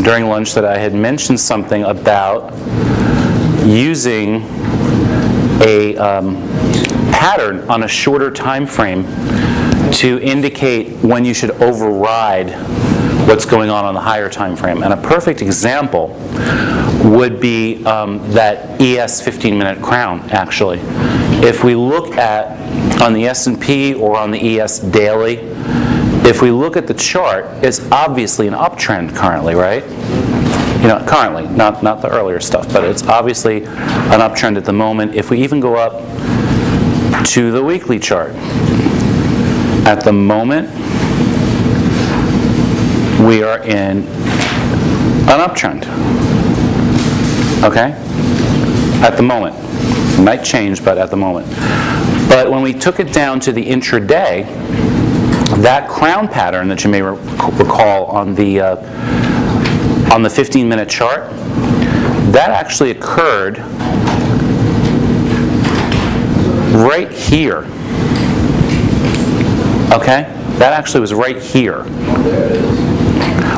during lunch that I had mentioned something about using a pattern on a shorter time frame to indicate when you should override what's going on the higher time frame. And a perfect example would be that ES 15-minute crown, actually. If we look at, on the S&P or on the ES daily, if we look at the chart, it's obviously an uptrend currently, right? You know, currently, not the earlier stuff, but it's obviously an uptrend at the moment. If we even go up to the weekly chart, at the moment, we are in an uptrend, okay? At the moment. It might change, but at the moment. But when we took it down to the intraday, that crown pattern that you may recall on the 15-minute chart, that actually occurred right here. Okay? That actually was right here.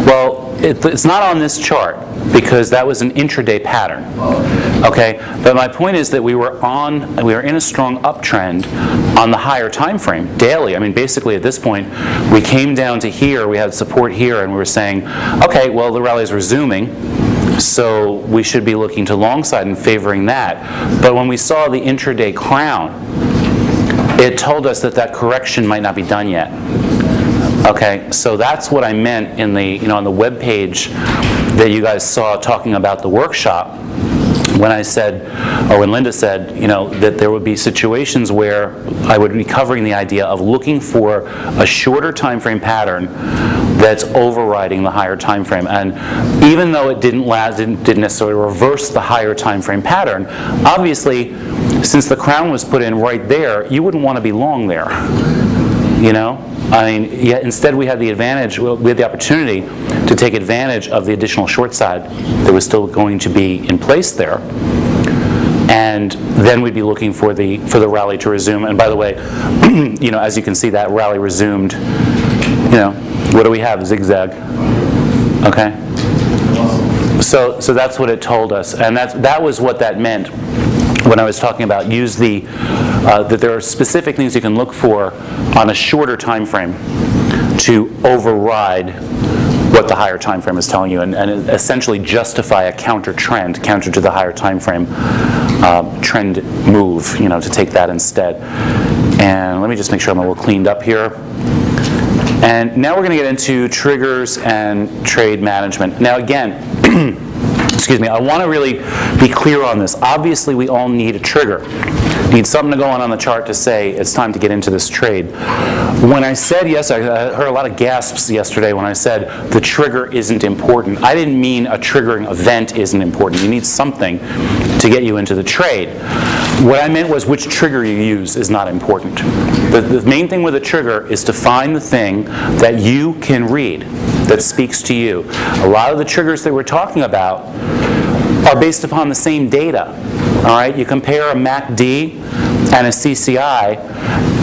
Well, it's not on this chart because that was an intraday pattern. Okay? But my point is that we were in a strong uptrend on the higher time frame, daily. I mean, basically at this point, we came down to here, we had support here, and we were saying, okay, well, the rally is resuming, so we should be looking to long side and favoring that. But when we saw the intraday crown, it told us that that correction might not be done yet. Okay, so that's what I meant in the, on the web page that you guys saw talking about the workshop, when I said, or when Linda said, that there would be situations where I would be covering the idea of looking for a shorter time frame pattern that's overriding the higher time frame. And even though it didn't necessarily reverse the higher time frame pattern, obviously, since the crown was put in right there, you wouldn't want to be long there. Instead we had the advantage, we had the opportunity to take advantage of the additional short side that was still going to be in place there. And then we'd be looking for the rally to resume. And by the way, as you can see, that rally resumed. What do we have? Zigzag. Okay. So that's what it told us, and that was what that meant when I was talking about that there are specific things you can look for on a shorter time frame to override what the higher time frame is telling you, and essentially justify a counter to the higher time frame trend move, to take that instead. And let me just make sure I'm a little cleaned up here. And now we're going to get into triggers and trade management. Now again, excuse me, I want to really be clear on this. Obviously, we all need a trigger. Need something to go on the chart to say it's time to get into this trade. When I said yes, I heard a lot of gasps yesterday when I said the trigger isn't important. I didn't mean a triggering event isn't important. You need something to get you into the trade. What I meant was which trigger you use is not important. The main thing with a trigger is to find the thing that you can read, that speaks to you. A lot of the triggers that we're talking about are based upon the same data. All right, you compare a MACD and a CCI,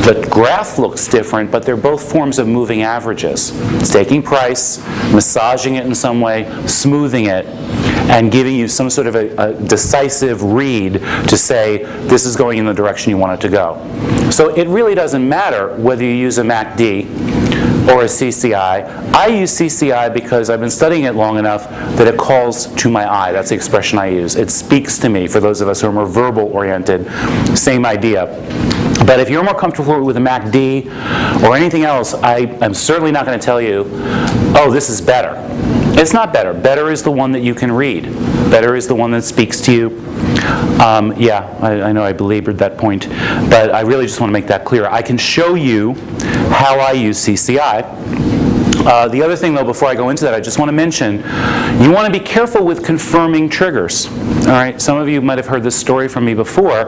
the graph looks different, but they're both forms of moving averages. It's taking price, massaging it in some way, smoothing it, and giving you some sort of a decisive read to say this is going in the direction you want it to go. So it really doesn't matter whether you use a MACD or a CCI. I use CCI because I've been studying it long enough that it calls to my eye. That's the expression I use. It speaks to me. For those of us who are more verbal oriented, same idea. But if you're more comfortable with a MACD or anything else, I'm certainly not going to tell you, oh, this is better. It's not better. Better is the one that you can read. Better is the one that speaks to you. I know I belabored that point, but I really just want to make that clear. I can show you how I use CCI. The other thing, though, before I go into that, I just want to mention, you want to be careful with confirming triggers. All right, some of you might have heard this story from me before,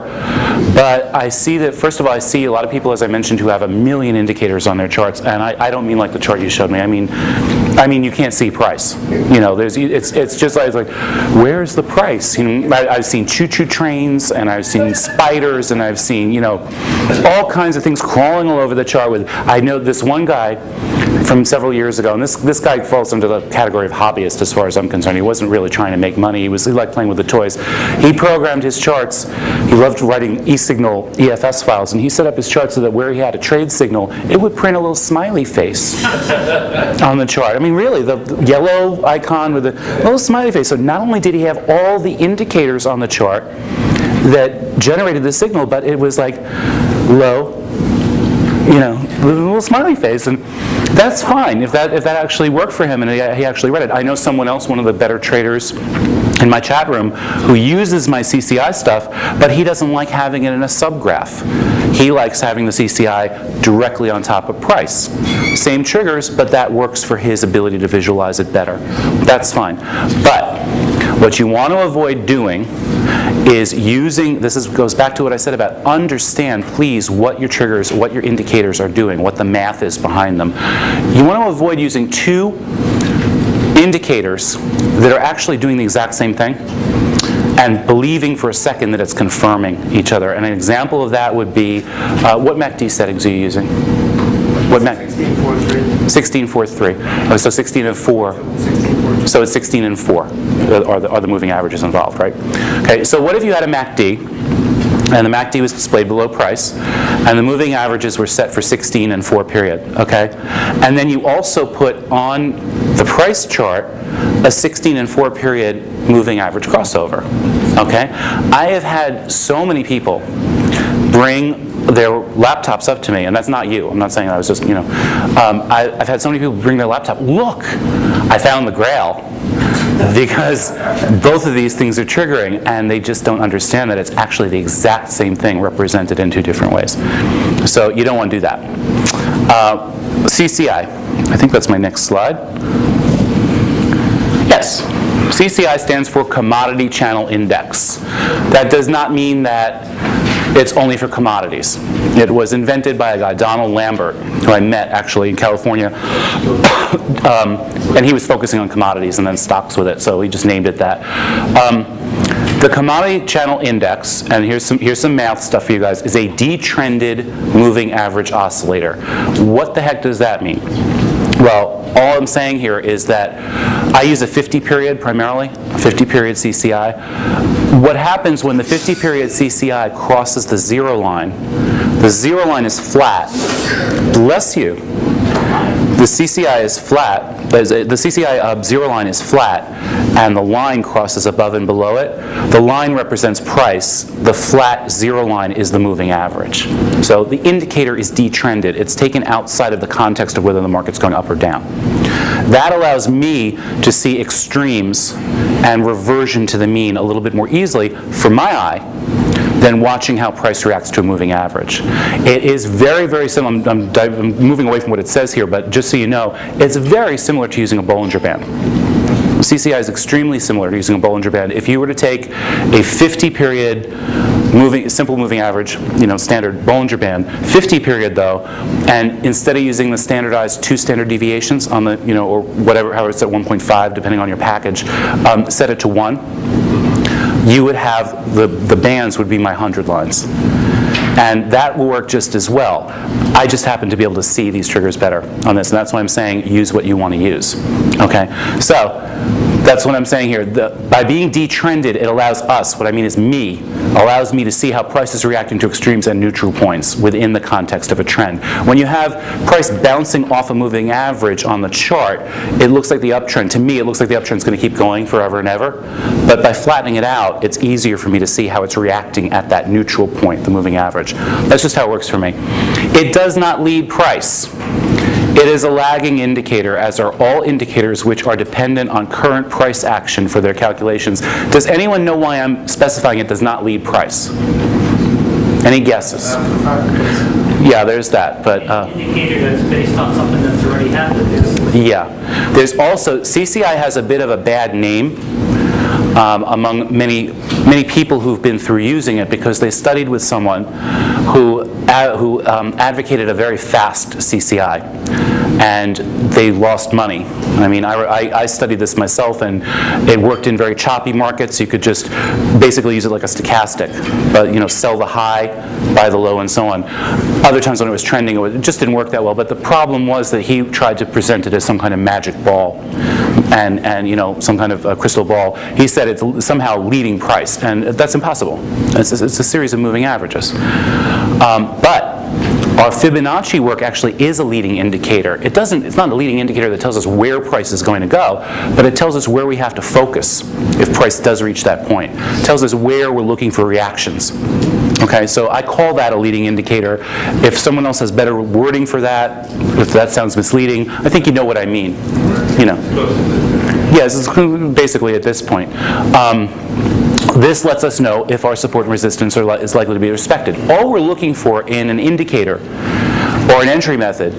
but I see that, first of all, I see a lot of people, as I mentioned, who have a million indicators on their charts, and I don't mean like the chart you showed me. I mean you can't see price. It's just like, where's the price? I've seen choo-choo trains, and I've seen spiders, and I've seen, all kinds of things crawling all over the chart. I know this one guy from several years ago, and this guy falls under the category of hobbyist as far as I'm concerned. He wasn't really trying to make money. He liked playing with the toys. He programmed his charts. He loved writing eSignal EFS files, and he set up his chart so that where he had a trade signal, it would print a little smiley face on the chart. I mean, really, the yellow icon with a little smiley face. So not only did he have all the indicators on the chart that generated the signal, but it was like low, with a little smiley face, and that's fine if that actually worked for him and he actually read it. I know someone else, one of the better traders in my chat room, who uses my CCI stuff, but he doesn't like having it in a subgraph. He likes having the CCI directly on top of price. Same triggers, but that works for his ability to visualize it better. That's fine. But what you want to avoid doing is using, goes back to what I said about understand, please, what your triggers, what your indicators are doing, what the math is behind them. You want to avoid using two indicators that are actually doing the exact same thing and believing for a second that it's confirming each other. And an example of that would be, what MACD settings are you using? What MACD? 1643. Oh, so 16 and 4. So it's 16 and 4 are the moving averages involved, right? Okay, so what if you had a MACD, and the MACD was displayed below price, and the moving averages were set for 16 and 4 period, okay? And then you also put on the price chart a 16 and 4 period moving average crossover, okay? I have had so many people bring their laptops up to me, and that's not you. I'm not saying that. I was just, I've had so many people bring their laptop. Look, I found the Grail, because both of these things are triggering, and they just don't understand that it's actually the exact same thing represented in two different ways. So you don't want to do that. CCI. I think that's my next slide. Yes. CCI stands for Commodity Channel Index. That does not mean that it's only for commodities. It was invented by a guy, Donald Lambert, who I met actually in California, and he was focusing on commodities and then stocks with it, so he just named it that. The Commodity Channel Index, and here's some math stuff for you guys, is a detrended moving average oscillator. What the heck does that mean? Well, all I'm saying here is that I use a 50 period primarily, a 50 period CCI. What happens when the 50 period CCI crosses the zero line is flat. Bless you. The CCI is flat. The CCI zero line is flat, and the line crosses above and below it. The line represents price. The flat zero line is the moving average. So the indicator is detrended. It's taken outside of the context of whether the market's going up or down. That allows me to see extremes and reversion to the mean a little bit more easily for my eye than watching how price reacts to a moving average. It is very, very similar. I'm moving away from what it says here, but just so you know, it's very similar to using a Bollinger Band. CCI is extremely similar to using a Bollinger Band. If you were to take a 50 period simple moving average, standard Bollinger Band, 50 period though, and instead of using the standardized 2 standard deviations on the, or whatever, however it's at 1.5 depending on your package, set it to 1, you would have, the bands would be my 100 lines. And that will work just as well. I just happen to be able to see these triggers better on this, and that's why I'm saying use what you want to use. Okay, so that's what I'm saying here. By being detrended, it allows us, what I mean is me, allows me to see how price is reacting to extremes and neutral points within the context of a trend. When you have price bouncing off a moving average on the chart, it looks like the uptrend. To me, it looks like the uptrend is going to keep going forever and ever. But by flattening it out, it's easier for me to see how it's reacting at that neutral point, the moving average. That's just how it works for me. It does not lead price. It is a lagging indicator, as are all indicators which are dependent on current price action for their calculations. Does anyone know why I'm specifying it does not lead price? Any guesses? Yeah, there's that. But indicator that's based on something that's already happened. Yeah. There's also, CCI has a bit of a bad name among many people who've been through using it, because they studied with someone who advocated a very fast CCI. and they lost money. I mean, I studied this myself, and it worked in very choppy markets. You could just basically use it like a stochastic, but sell the high, buy the low, and so on. Other times when it was trending, it just didn't work that well. But the problem was that he tried to present it as some kind of magic ball, and some kind of a crystal ball. He said it's somehow leading price, and that's impossible. It's a series of moving averages. But our Fibonacci work actually is a leading indicator. It's not a leading indicator that tells us where price is going to go, but it tells us where we have to focus if price does reach that point. It tells us where we're looking for reactions. Okay, so I call that a leading indicator. If someone else has better wording for that, if that sounds misleading, I think you know what I mean. Yes, it's basically at this point. This lets us know if our support and resistance is likely to be respected. All we're looking for in an indicator or an entry method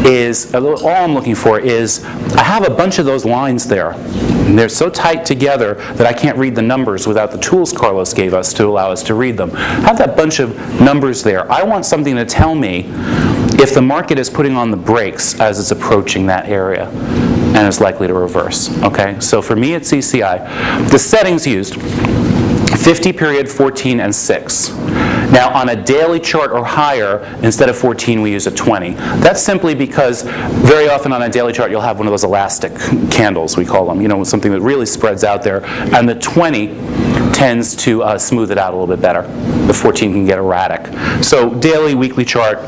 is, all I'm looking for is, I have a bunch of those lines there. And they're so tight together that I can't read the numbers without the tools Carlos gave us to allow us to read them. I have that bunch of numbers there. I want something to tell me if the market is putting on the brakes as it's approaching that area and is likely to reverse. Okay, so for me at CCI, the settings used, 50 period, 14, and 6. Now on a daily chart or higher, instead of 14 we use a 20. That's simply because very often on a daily chart you'll have one of those elastic candles, we call them, something that really spreads out there, and the 20 tends to smooth it out a little bit better. The 14 can get erratic. So daily, weekly chart,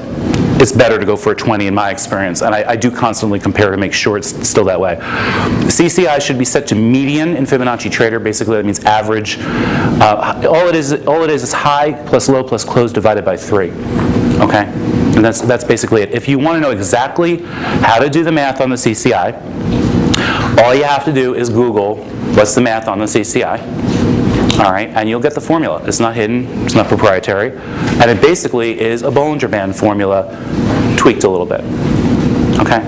it's better to go for a 20 in my experience, and I do constantly compare to make sure it's still that way. CCI should be set to median in Fibonacci Trader. Basically, that means average. All it is high plus low plus close divided by 3. Okay, and that's basically it. If you want to know exactly how to do the math on the CCI, all you have to do is Google what's the math on the CCI. All right, and you'll get the formula. It's not hidden, it's not proprietary, and it basically is a Bollinger Band formula tweaked a little bit. Okay?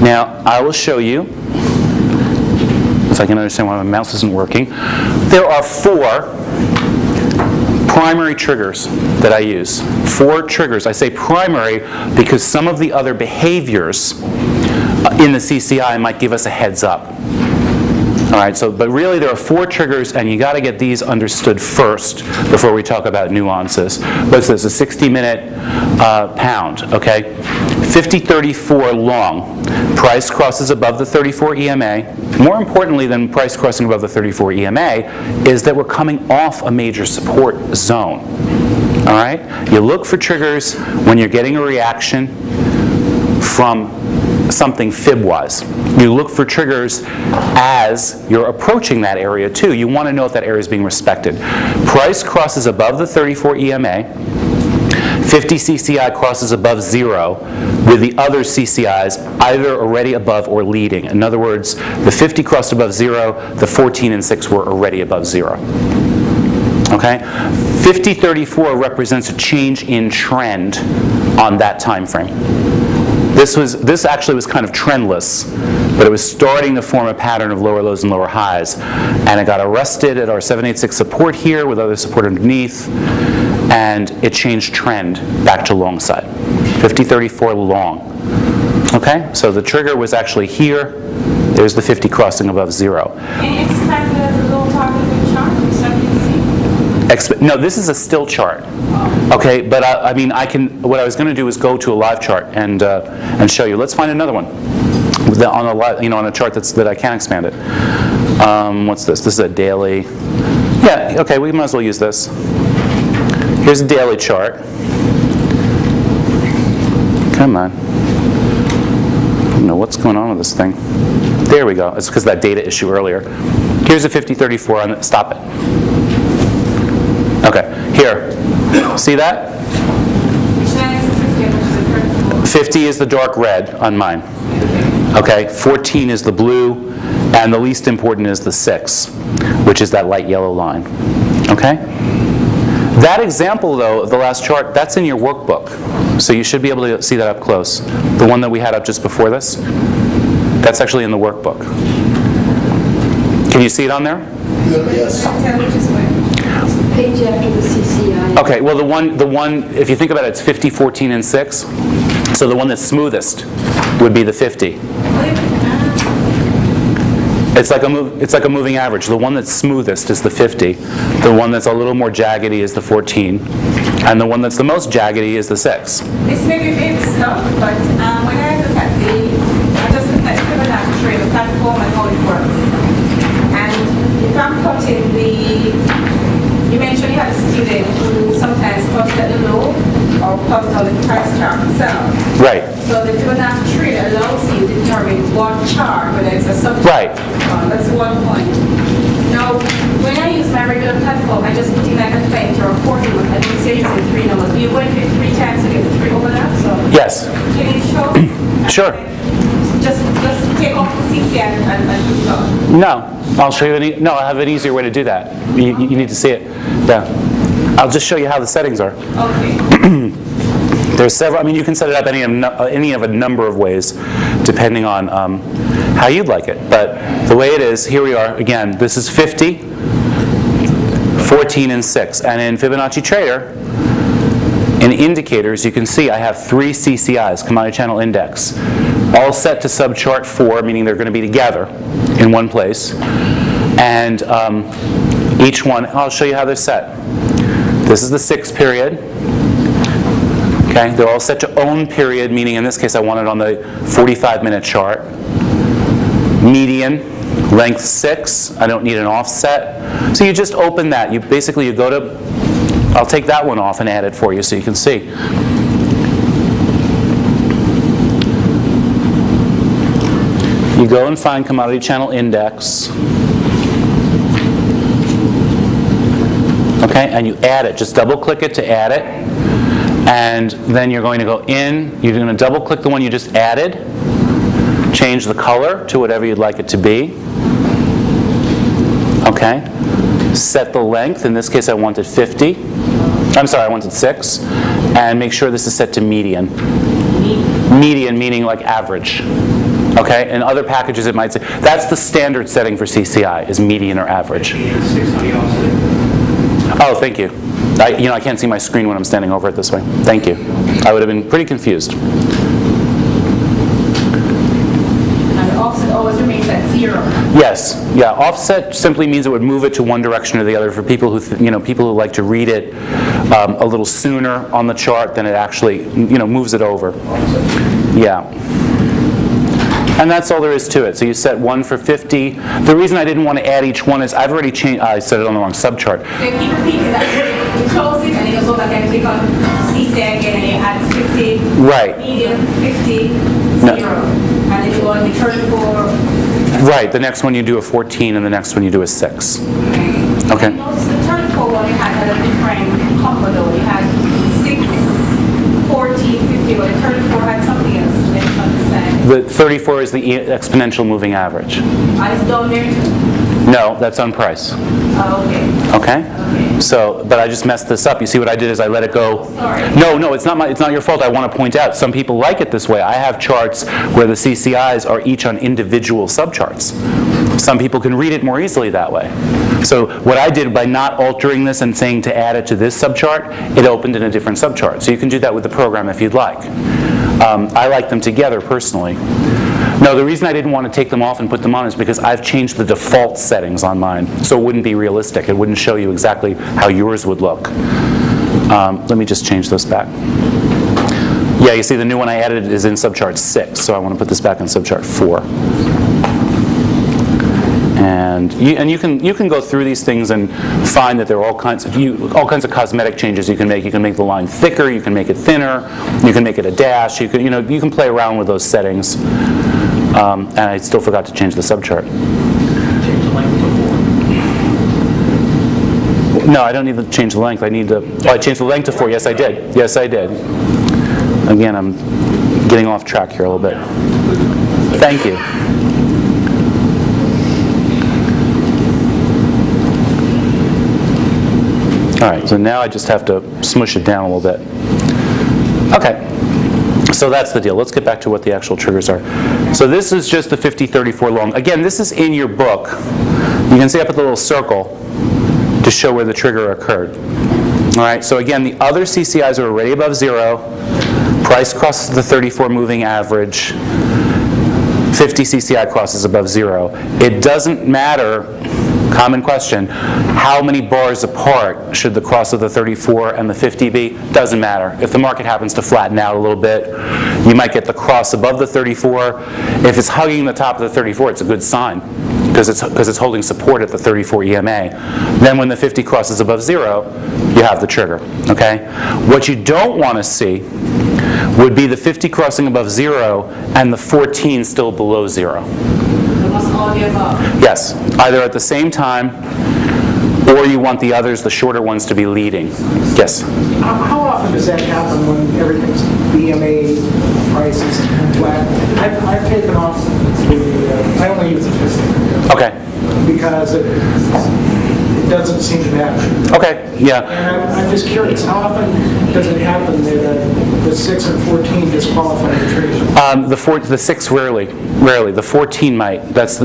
Now, I will show you, so I can understand why my mouse isn't working. There are 4 primary triggers that I use. 4 triggers. I say primary because some of the other behaviors in the CCI might give us a heads up. All right, but really there are 4 triggers, and you got to get these understood first before we talk about nuances. What's this? A 60-minute pound, okay? 50.34 long. Price crosses above the 34 EMA. More importantly than price crossing above the 34 EMA is that we're coming off a major support zone. All right? You look for triggers when you're getting a reaction from something fib-wise. You look for triggers as you're approaching that area too. You want to know if that area is being respected. Price crosses above the 34 EMA. 50 CCI crosses above 0 with the other CCIs either already above or leading. In other words, the 50 crossed above 0, the 14 and 6 were already above 0. Okay? 50.34 represents a change in trend on that time frame. This actually was kind of trendless, but it was starting to form a pattern of lower lows and lower highs. And it got arrested at our 786 support here with other support underneath, and it changed trend back to long side. 50.34 long. Okay, so the trigger was actually here. There's the 50 crossing above 0. Can you expect the little top of the chart, so you can see? No, this is a still chart. Okay, but I mean, what I was going to do is go to a live chart and show you. Let's find another one on a chart that I can expand it. What's this? This is a daily. Yeah. Okay, we might as well use this. Here's a daily chart. Come on. I don't know what's going on with this thing. There we go. It's because of that data issue earlier. Here's a 50.34 on it. Stop it. Okay, here. See that? Which one is the 50, which is the purple? 50 is the dark red on mine. Okay, 14 is the blue, and the least important is the 6, which is that light yellow line. Okay? That example, though, of the last chart, that's in your workbook. So you should be able to see that up close. The one that we had up just before this, that's actually in the workbook. Can you see it on there? Yes. Which is which? Page after the CCI. Okay, well the one, if you think about it, it's 50, 14, and 6. So the one that's smoothest would be the 50. It's like a moving average. The one that's smoothest is the 50. The one that's a little more jaggedy is the 14. And the one that's the most jaggedy is the 6. This may be big stuff, but when I look at I just look at the Fibonacci, the platform and how it works. And if I'm putting you mentioned you have a student who sometimes puts at the low or puts on the price chart itself. Right. So the Fibonacci tree allows you to determine what chart, whether it's a subject. Right. That's one point. Now, when I use my regular platform, I just put in like a 20 or a 40 one. I didn't say using 3 numbers. Do you went through 3 times to get the 3 overlap? So Yes. can you show? Sure. Just take off the CC and put it on. No. I'll show you no, I have an easier way to do that. You need to see it. Yeah. I'll just show you how the settings are. Okay. There's several. I mean, you can set it up any of a number of ways, depending on how you'd like it. But the way it is, here we are. Again, this is 50, 14, and 6. And in Fibonacci Trader, in indicators, you can see I have 3 CCIs, Commodity Channel Index, all set to subchart 4, meaning they're going to be together in one place. And each one, I'll show you how they're set. This is the 6 period. Okay, they're all set to own period, meaning in this case I want it on the 45-minute chart. Median, length 6. I don't need an offset. So you just open that. You go to, I'll take that one off and add it for you so you can see. You go and find Commodity Channel Index. Okay, and you add it. Just double click it to add it. And then you're going to go in, you're going to double click the one you just added, change the color to whatever you'd like it to be. Okay, set the length, in this case I wanted 50. I'm sorry, I wanted 6. And make sure this is set to median. Median meaning like average. Okay, in other packages it might say, that's the standard setting for CCI, is median or average. Oh, thank you. I can't see my screen when I'm standing over it this way. Thank you. I would have been pretty confused. And the offset always remains at 0. Yes. Yeah. Offset simply means it would move it to one direction or the other for people who people who like to read it a little sooner on the chart than it actually moves it over. Yeah. And that's all there is to it. So you set one for 50. The reason I didn't want to add each one is I've already changed. I set it on the wrong subchart. So you keep repeating that. You close it and then you go back and click on CC again and you add 50. Right. Medium, 50, 0. No. And then you go on the 34. Right. The next one you do a 14 and the next one you do a 6. Okay. Notice the 34 one you had a different combo though. You had 6, 14, 50, but the 34 had something else. Let's understand. The 34 is the exponential moving average. It's down there too? No, that's on price. Oh, okay. Okay? So, but I just messed this up. You see what I did is I let it go. Sorry. No, it's not your fault. I want to point out, some people like it this way. I have charts where the CCIs are each on individual subcharts. Some people can read it more easily that way. So what I did by not altering this and saying to add it to this subchart, it opened in a different subchart. So you can do that with the program if you'd like. I like them together personally. No, the reason I didn't want to take them off and put them on is because I've changed the default settings on mine, so it wouldn't be realistic. It wouldn't show you exactly how yours would look. Let me just change this back. Yeah, you see the new one I added is in subchart 6, so I want to put this back in subchart 4. And you can go through these things and find that there are all kinds of cosmetic changes you can make. You can make the line thicker, you can make it thinner, you can make it a dash. You can play around with those settings. And I still forgot to change the subchart. Change the length to 4. No, I don't need to change the length. I need to. Oh, I changed the length to 4. Yes, I did. Yes, I did. Again, I'm getting off track here a little bit. Thank you. All right, so now I just have to smush it down a little bit. Okay, so that's the deal. Let's get back to what the actual triggers are. So this is just the 5034 long. Again, this is in your book. You can see up at the little circle to show where the trigger occurred. All right, so again, the other CCIs are already above 0. Price crosses the 34 moving average. 50 CCI crosses above 0. It doesn't matter, common question, how many bars apart should the cross of the 34 and the 50 be? Doesn't matter. If the market happens to flatten out a little bit, you might get the cross above the 34. If it's hugging the top of the 34, it's a good sign, because it's holding support at the 34 EMA. Then when the 50 crosses above 0, you have the trigger, okay? What you don't want to see would be the 50 crossing above 0 and the 14 still below 0. It must all be above. Yes, either at the same time, or you want the others, the shorter ones, to be leading. Yes? How often does that happen when everything's EMA prices flat? I've taken off I only use the 50. Okay. Because it doesn't seem to matter. Okay, yeah. And I'm just curious, how often does it happen that the 6 and 14 disqualify the trade? The 6 rarely. The 14 might. That's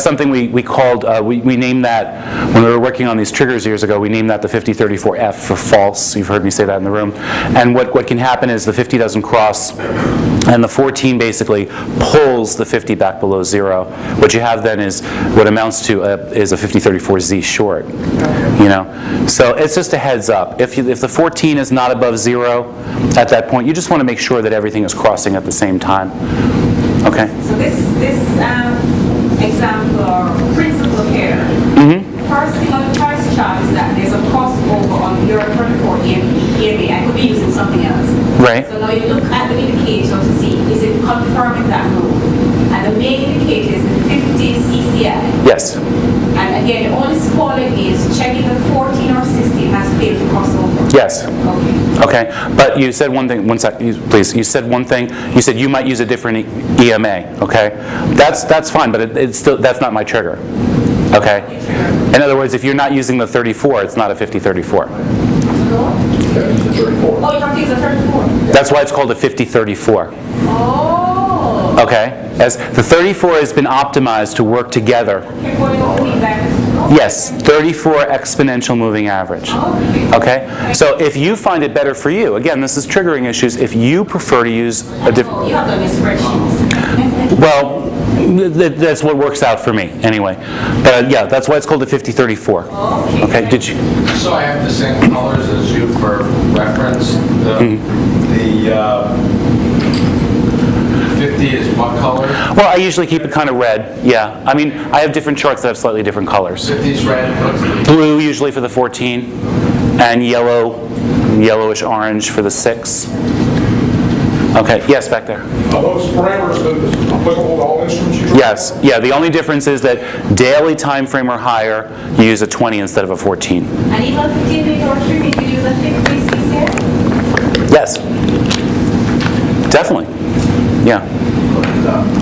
something we called, we named that, when we were working on these triggers years ago, we named that the 5034F for false. You've heard me say that in the room. And what can happen is the 50 doesn't cross, and the 14 basically pulls the 50 back below 0. What you have then is what amounts to is a 5034Z short. You know, so it's just a heads up. If the 14 is not above 0 at that point, you just want to make sure that everything is crossing at the same time. Okay. So this example or principle here, first thing on the price chart is that there's a crossover on your 34 EMA. I could be using something else. Right. So now you look at the indicator to see, is it confirming that move? And the main indicator is the 50 CCI. Yes. And again, the only calling is checking the 14 or 16 has failed to cross over. Yes. Okay. Okay. But you said one thing. One sec, please. You said one thing. You said you might use a different EMA. Okay. That's fine, but it's still, that's not my trigger. Okay. In other words, if you're not using the 34, it's not a 5034. Oh, you're talking the 34. That's why it's called a 5034. Oh. Okay. As the 34 has been optimized to work together. Okay, what do you mean back? Yes, 34 exponential moving average. Okay? So if you find it better for you, again, this is triggering issues, if you prefer to use a different... You have done your spreadsheets. Well, that's what works out for me, anyway. But yeah, that's why it's called a 5034. Okay, did you... So I have the same colors as you for reference. The 50 is what color? Well, I usually keep it kind of red, yeah. I mean, I have different charts that have slightly different colors. 50 is red. What's the Blue usually for the 14, and yellowish orange for the 6. Okay, yes, back there. Are those parameters applicable to all instruments you Yes, yeah, the only difference is that daily time frame or higher, you use a 20 instead of a 14. And even 15 minute or 3 minute, you use a 50 CCI? Yes, definitely, yeah.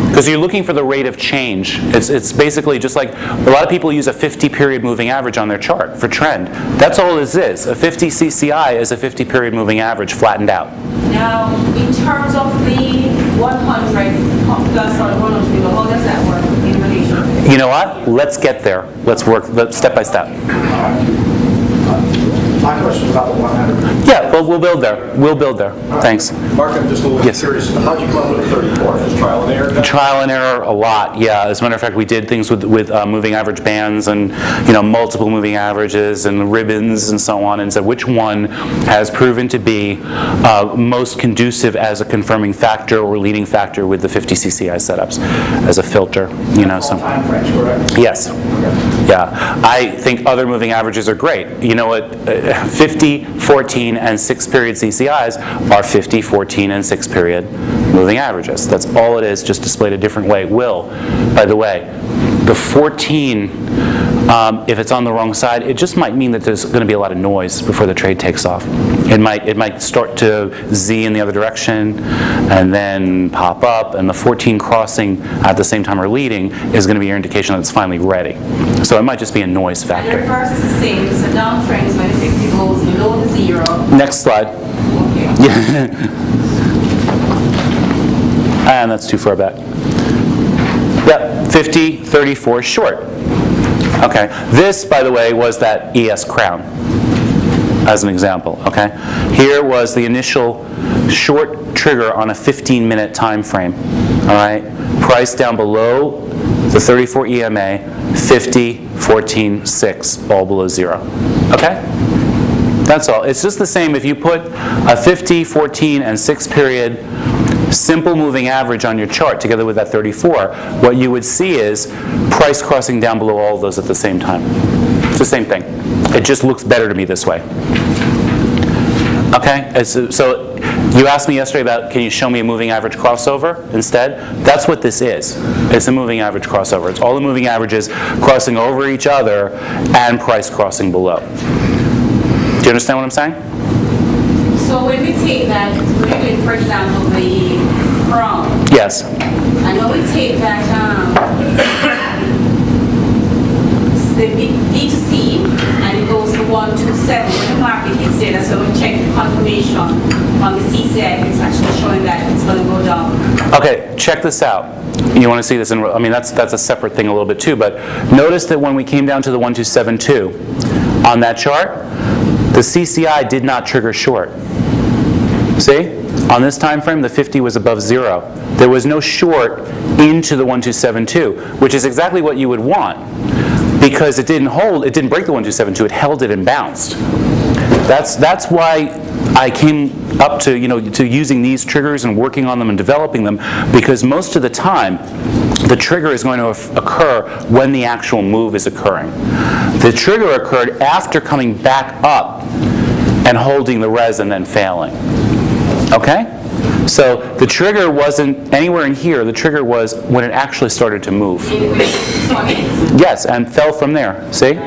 Because you're looking for the rate of change. It's basically just like a lot of people use a 50 period moving average on their chart for trend. That's all this is. A 50 CCI is a 50 period moving average flattened out. Now, in terms of the 100 plus or 100 below, how does that work in relation? You know what? Let's get there. Let's work step by step. My question is about the 100. Yeah, well, we'll build there. We'll build there. Thanks. Mark, I'm just a little Yes. curious. How'd you come up with 34? Just trial and error? Trial and error a lot, yeah. As a matter of fact, we did things with moving average bands and multiple moving averages and ribbons and so on, and said which one has proven to be most conducive as a confirming factor or leading factor with the 50 CCI setups as a filter. So Time frames, correct? yes, yeah. I think other moving averages are great. You know what? 50, 14, and 6 period CCIs are 50, 14, and 6 period moving averages. That's all it is, just displayed a different way. Will, by the way, the 14, if it's on the wrong side, it just might mean that there's going to be a lot of noise before the trade takes off. It might start to Z in the other direction and then pop up, and the 14 crossing at the same time or leading is going to be your indication that it's finally ready. So it might just be a noise And the factor. reverse is the same. It's a downtrend is when the 50 goes below the 0. Next slide. Okay. And that's too far back. Yep, 50, 34 short. Okay, this, by the way, was that ES crown. as an example, okay? Here was the initial short trigger on a 15-minute time frame, all right? Price down below the 34 EMA, 50, 14, 6, all below 0, okay? That's all. It's just the same if you put a 50, 14, and 6 period simple moving average on your chart together with that 34, what you would see is price crossing down below all of those at the same time. It's the same thing. It just looks better to me this way. Okay? So you asked me yesterday about, can you show me a moving average crossover instead? That's what this is. It's a moving average crossover. It's all the moving averages crossing over each other and price crossing below. Do you understand what I'm saying? So when we take that, we're doing, for example, the crown. Yes. I know we take that, the B2C, and it goes to 127. When the market hits there, that's when we check the confirmation on the CCI. It's actually showing that it's going to go down. Okay, check this out. You want to see this in, I mean, that's a separate thing a little bit too, but notice that when we came down to the 1272 on that chart, the CCI did not trigger short. See? On this time frame, the 50 was above 0. There was no short into the 1272, which is exactly what you would want, because it didn't hold, it didn't break the 1272, it held it and bounced. That's why I came up to, to using these triggers and working on them and developing them, because most of the time, the trigger is going to occur when the actual move is occurring. The trigger occurred after coming back up and holding the res and then failing. Okay? So the trigger wasn't anywhere in here. The trigger was when it actually started to move. Yes, and fell from there. See?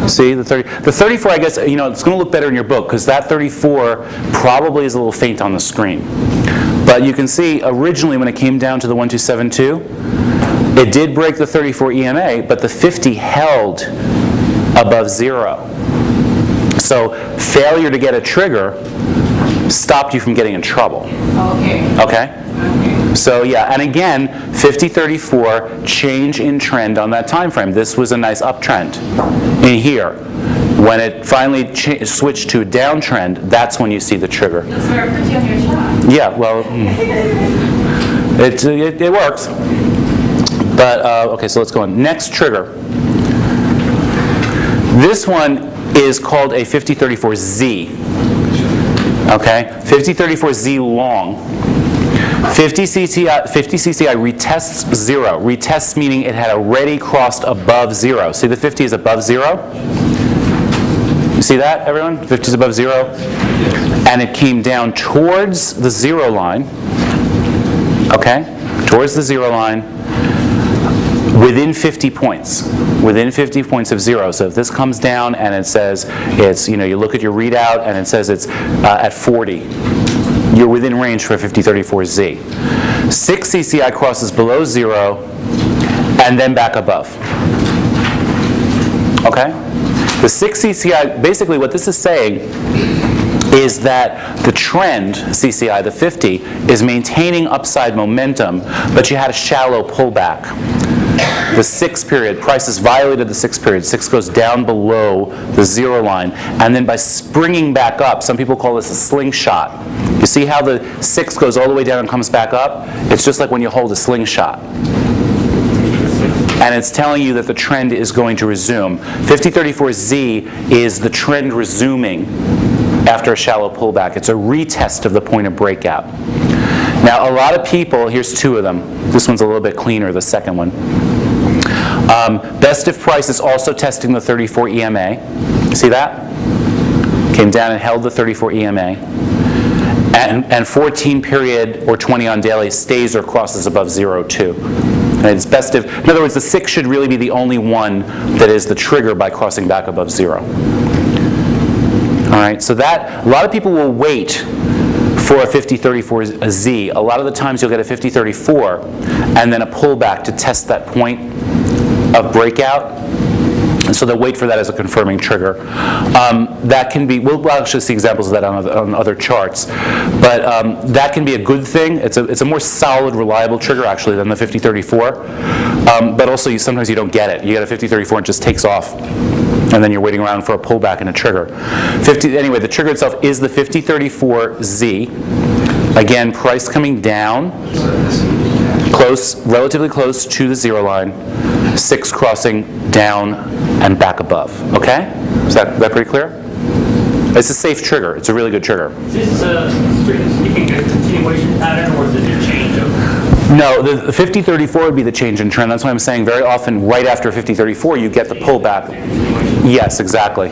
See, the 34, I guess, it's going to look better in your book, because that 34 probably is a little faint on the screen. But you can see, originally when it came down to the 1272, it did break the 34 EMA, but the 50 held above 0. So failure to get a trigger stopped you from getting in trouble. Okay. Okay? So yeah, and again, 50-34, change in trend on that time frame. This was a nice uptrend in here. When it finally switched to a downtrend, that's when you see the trigger. Looks very pretty on your chart. Yeah, well, it works. But, okay, so let's go on. Next trigger. This one is called a 50-34Z. Okay, 50-34Z long. 50 CCI retests 0. Retests meaning it had already crossed above 0. See, the 50 is above 0? You see that, everyone? 50 is above 0. And it came down towards the 0 line. Okay, towards the 0 line. Within 50 points. Within 50 points of 0. So if this comes down and it says it's, you look at your readout and it says it's at 40, you're within range for a 50-34Z. 6 CCI crosses below 0 and then back above. Okay? The 6 CCI, basically what this is saying is that the trend, CCI, the 50, is maintaining upside momentum, but you had a shallow pullback. The 6 period, prices violated the 6 period. 6 goes down below the 0 line. And then by springing back up, some people call this a slingshot. You see how the 6 goes all the way down and comes back up? It's just like when you hold a slingshot. And it's telling you that the trend is going to resume. 50-34Z is the trend resuming after a shallow pullback. It's a retest of the point of breakout. Now, a lot of people, here's 2 of them. This one's a little bit cleaner, the second one. Best if price is also testing the 34 EMA. See that? Came down and held the 34 EMA. And 14 period or 20 on daily stays or crosses above 0 too. And it's best if, in other words, the 6 should really be the only one that is the trigger by crossing back above 0. All right, so that, a lot of people will wait for a 50-34Z. A lot of the times you'll get a 50-34 and then a pullback to test that point of breakout. So they'll wait for that as a confirming trigger. That can be, we'll actually see examples of that on other charts, but that can be a good thing. It's a more solid, reliable trigger actually than the 5034, but also sometimes you don't get it. You get a 5034 and it just takes off, and then you're waiting around for a pullback in a trigger. Anyway, the trigger itself is the 5034Z. Again, price coming down, relatively close to the 0 line, 6 crossing down and back above. Okay? Is that pretty clear? It's a safe trigger. It's a really good trigger. Is this, strictly speaking, a continuation pattern, or is it a change of? No, the 5034 would be the change in trend. That's why I'm saying very often right after 5034 you get the pullback. Yes, exactly.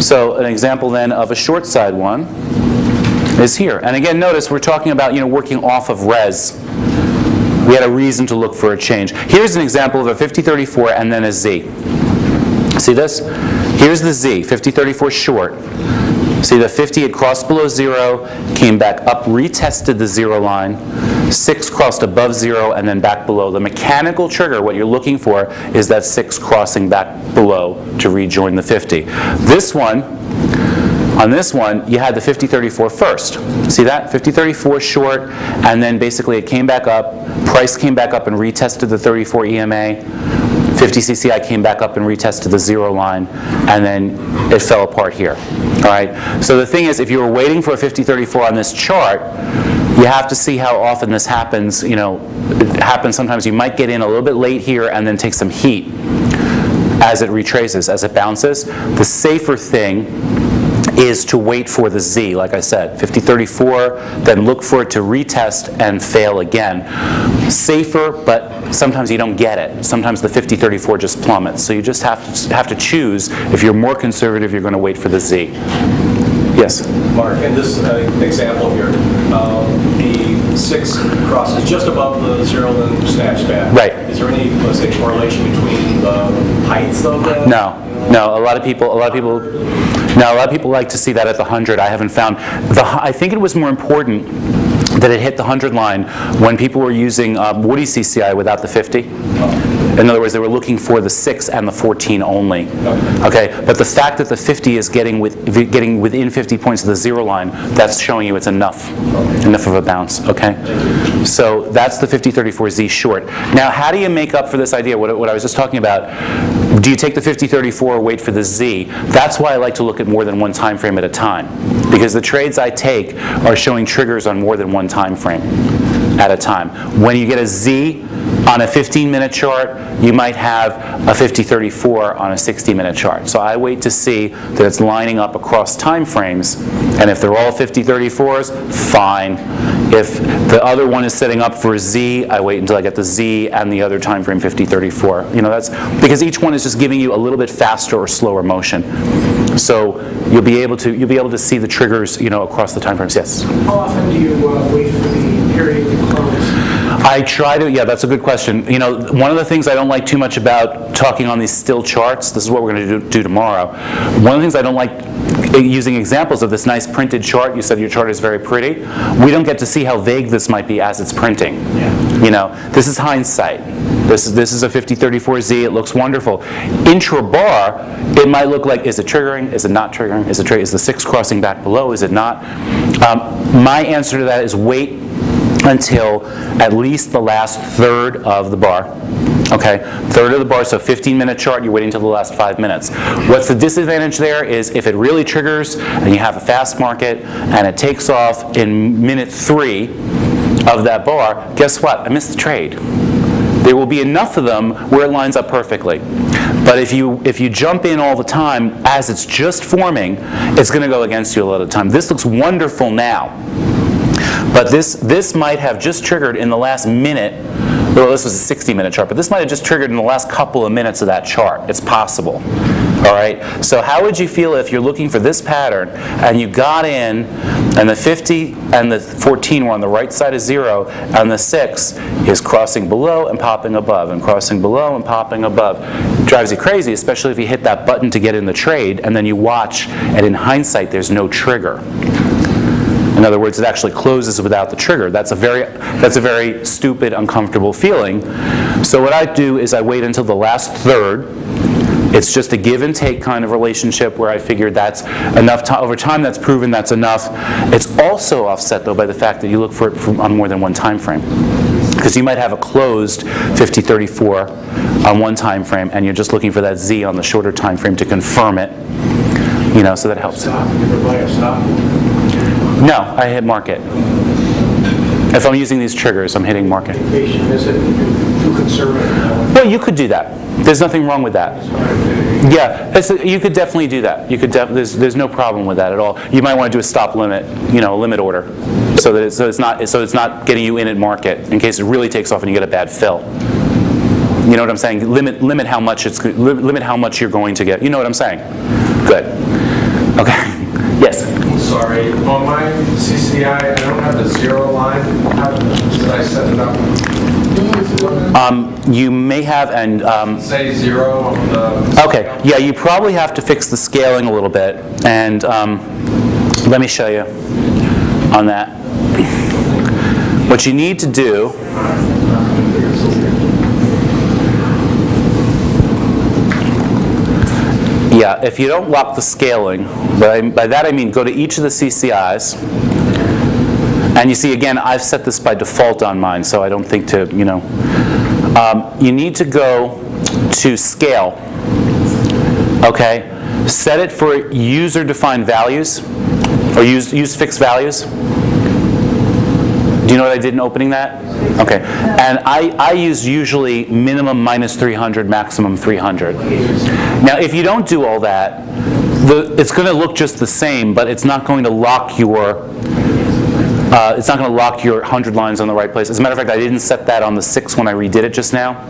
So an example then of a short side one is here. And again, notice we're talking about working off of res. We had a reason to look for a change. Here's an example of a 5034 and then a Z. See this? Here's the Z, 5034 short. See the 50 had crossed below 0, came back up, retested the 0 line, 6 crossed above 0 and then back below. The mechanical trigger, what you're looking for, is that 6 crossing back below to rejoin the 50. On this one, you had the 5034 first. See that? 5034 short, and then basically it came back up, price came back up and retested the 34 EMA, 50 CCI came back up and retested the 0 line, and then it fell apart here. All right? So the thing is, if you were waiting for a 5034 on this chart, you have to see how often this happens. It happens sometimes. You might get in a little bit late here and then take some heat as it retraces, as it bounces. The safer thing is to wait for the Z, like I said, 5034, then look for it to retest and fail again. Safer, but sometimes you don't get it. Sometimes the 5034 just plummets. So you just have to choose. If you're more conservative, you're going to wait for the Z. Yes? Mark, in this example here, the 6 crosses just above the 0 and snaps back. Right. Is there any, let's say, correlation between the heights of that? No. A lot of people like to see that at the 100. I haven't found. I think it was more important that it hit the 100 line when people were using Woody CCI without the 50. In other words, they were looking for the 6 and the 14 only. Okay, but the fact that the 50 is getting within 50 points of the 0 line, that's showing you it's enough of a bounce. Okay, so that's the 5034Z short. Now, how do you make up for this idea? What I was just talking about. Do you take the 5034 or wait for the Z? That's why I like to look at more than one time frame at a time, because the trades I take are showing triggers on more than one time frame at a time. When you get a Z on a 15-minute chart, you might have a 5034 on a 60-minute chart. So I wait to see that it's lining up across time frames, and if they're all 5034s, fine. If the other one is setting up for a Z, I wait until I get the Z and the other time frame 5034. That's because each one is just giving you a little bit faster or slower motion. So you'll be able to see the triggers, across the time frames. Yes. How often do you wait for the period to close? I try to, that's a good question. One of the things I don't like too much about talking on these still charts, this is what we're going to do tomorrow. One of the things I don't like using examples of this nice printed chart. You said your chart is very pretty. We don't get to see how vague this might be as it's printing. This is hindsight. This is a 5034Z. It looks wonderful. Intra-bar, it might look like, is it triggering? Is it not triggering? Is the 6 crossing back below? Is it not? My answer to that is wait until at least the last third of the bar. Okay, third of the bar, so 15-minute chart, you're waiting until the last 5 minutes. What's the disadvantage there is if it really triggers and you have a fast market and it takes off in minute 3 of that bar, guess what? I missed the trade. There will be enough of them where it lines up perfectly. But if you jump in all the time as it's just forming, it's going to go against you a lot of the time. This looks wonderful now. But this might have just triggered in the last minute. Well, this was a 60-minute chart, but this might have just triggered in the last couple of minutes of that chart. It's possible. All right? So how would you feel if you're looking for this pattern and you got in and the 50 and the 14 were on the right side of 0 and the 6 is crossing below and popping above and crossing below and popping above? It drives you crazy, especially if you hit that button to get in the trade and then you watch and in hindsight there's no trigger. In other words, it actually closes without the trigger. That's a very stupid, uncomfortable feeling. So what I do is I wait until the last third It's just a give and take kind of relationship where I figured that's enough time. Over time, that's proven that's enough. It's also offset, though, by the fact that you look for it on more than one time frame. Because you might have a closed 50-34 on one time frame, and you're just looking for that Z on the shorter time frame to confirm it. You know, so that helps. Stop, you ever buy a stop? No, I hit market. If I'm using these triggers, I'm hitting market. Patient visit, too conservative. Well, you could do that. There's nothing wrong with that. Yeah, you could definitely do that. You could. There's no problem with that at all. You might want to do a stop limit, you know, a limit order, so that it's not getting you in at market in case it really takes off and you get a bad fill. You know what I'm saying? Limit how much limit how much you're going to get. You know what I'm saying? Good. Okay. Yes. Sorry, on my CCI, I don't have the zero line. How did I set it up? You may have, and Say zero on the... okay, yeah, you probably have to fix the scaling a little bit, and let me show you on that. What you need to do yeah, if you don't lock the scaling, by that I mean go to each of the CCIs, and you see again I've set this by default on mine, so I don't think to, you know, you need to go to scale, okay, set it for user defined values, or use fixed values. Do you know what I did in opening that? Okay, and I use usually minimum minus 300, maximum 300. Now, if you don't do all that, it's going to look just the same, but it's not going to lock your 100 lines on the right place. As a matter of fact, I didn't set that on the 6 when I redid it just now,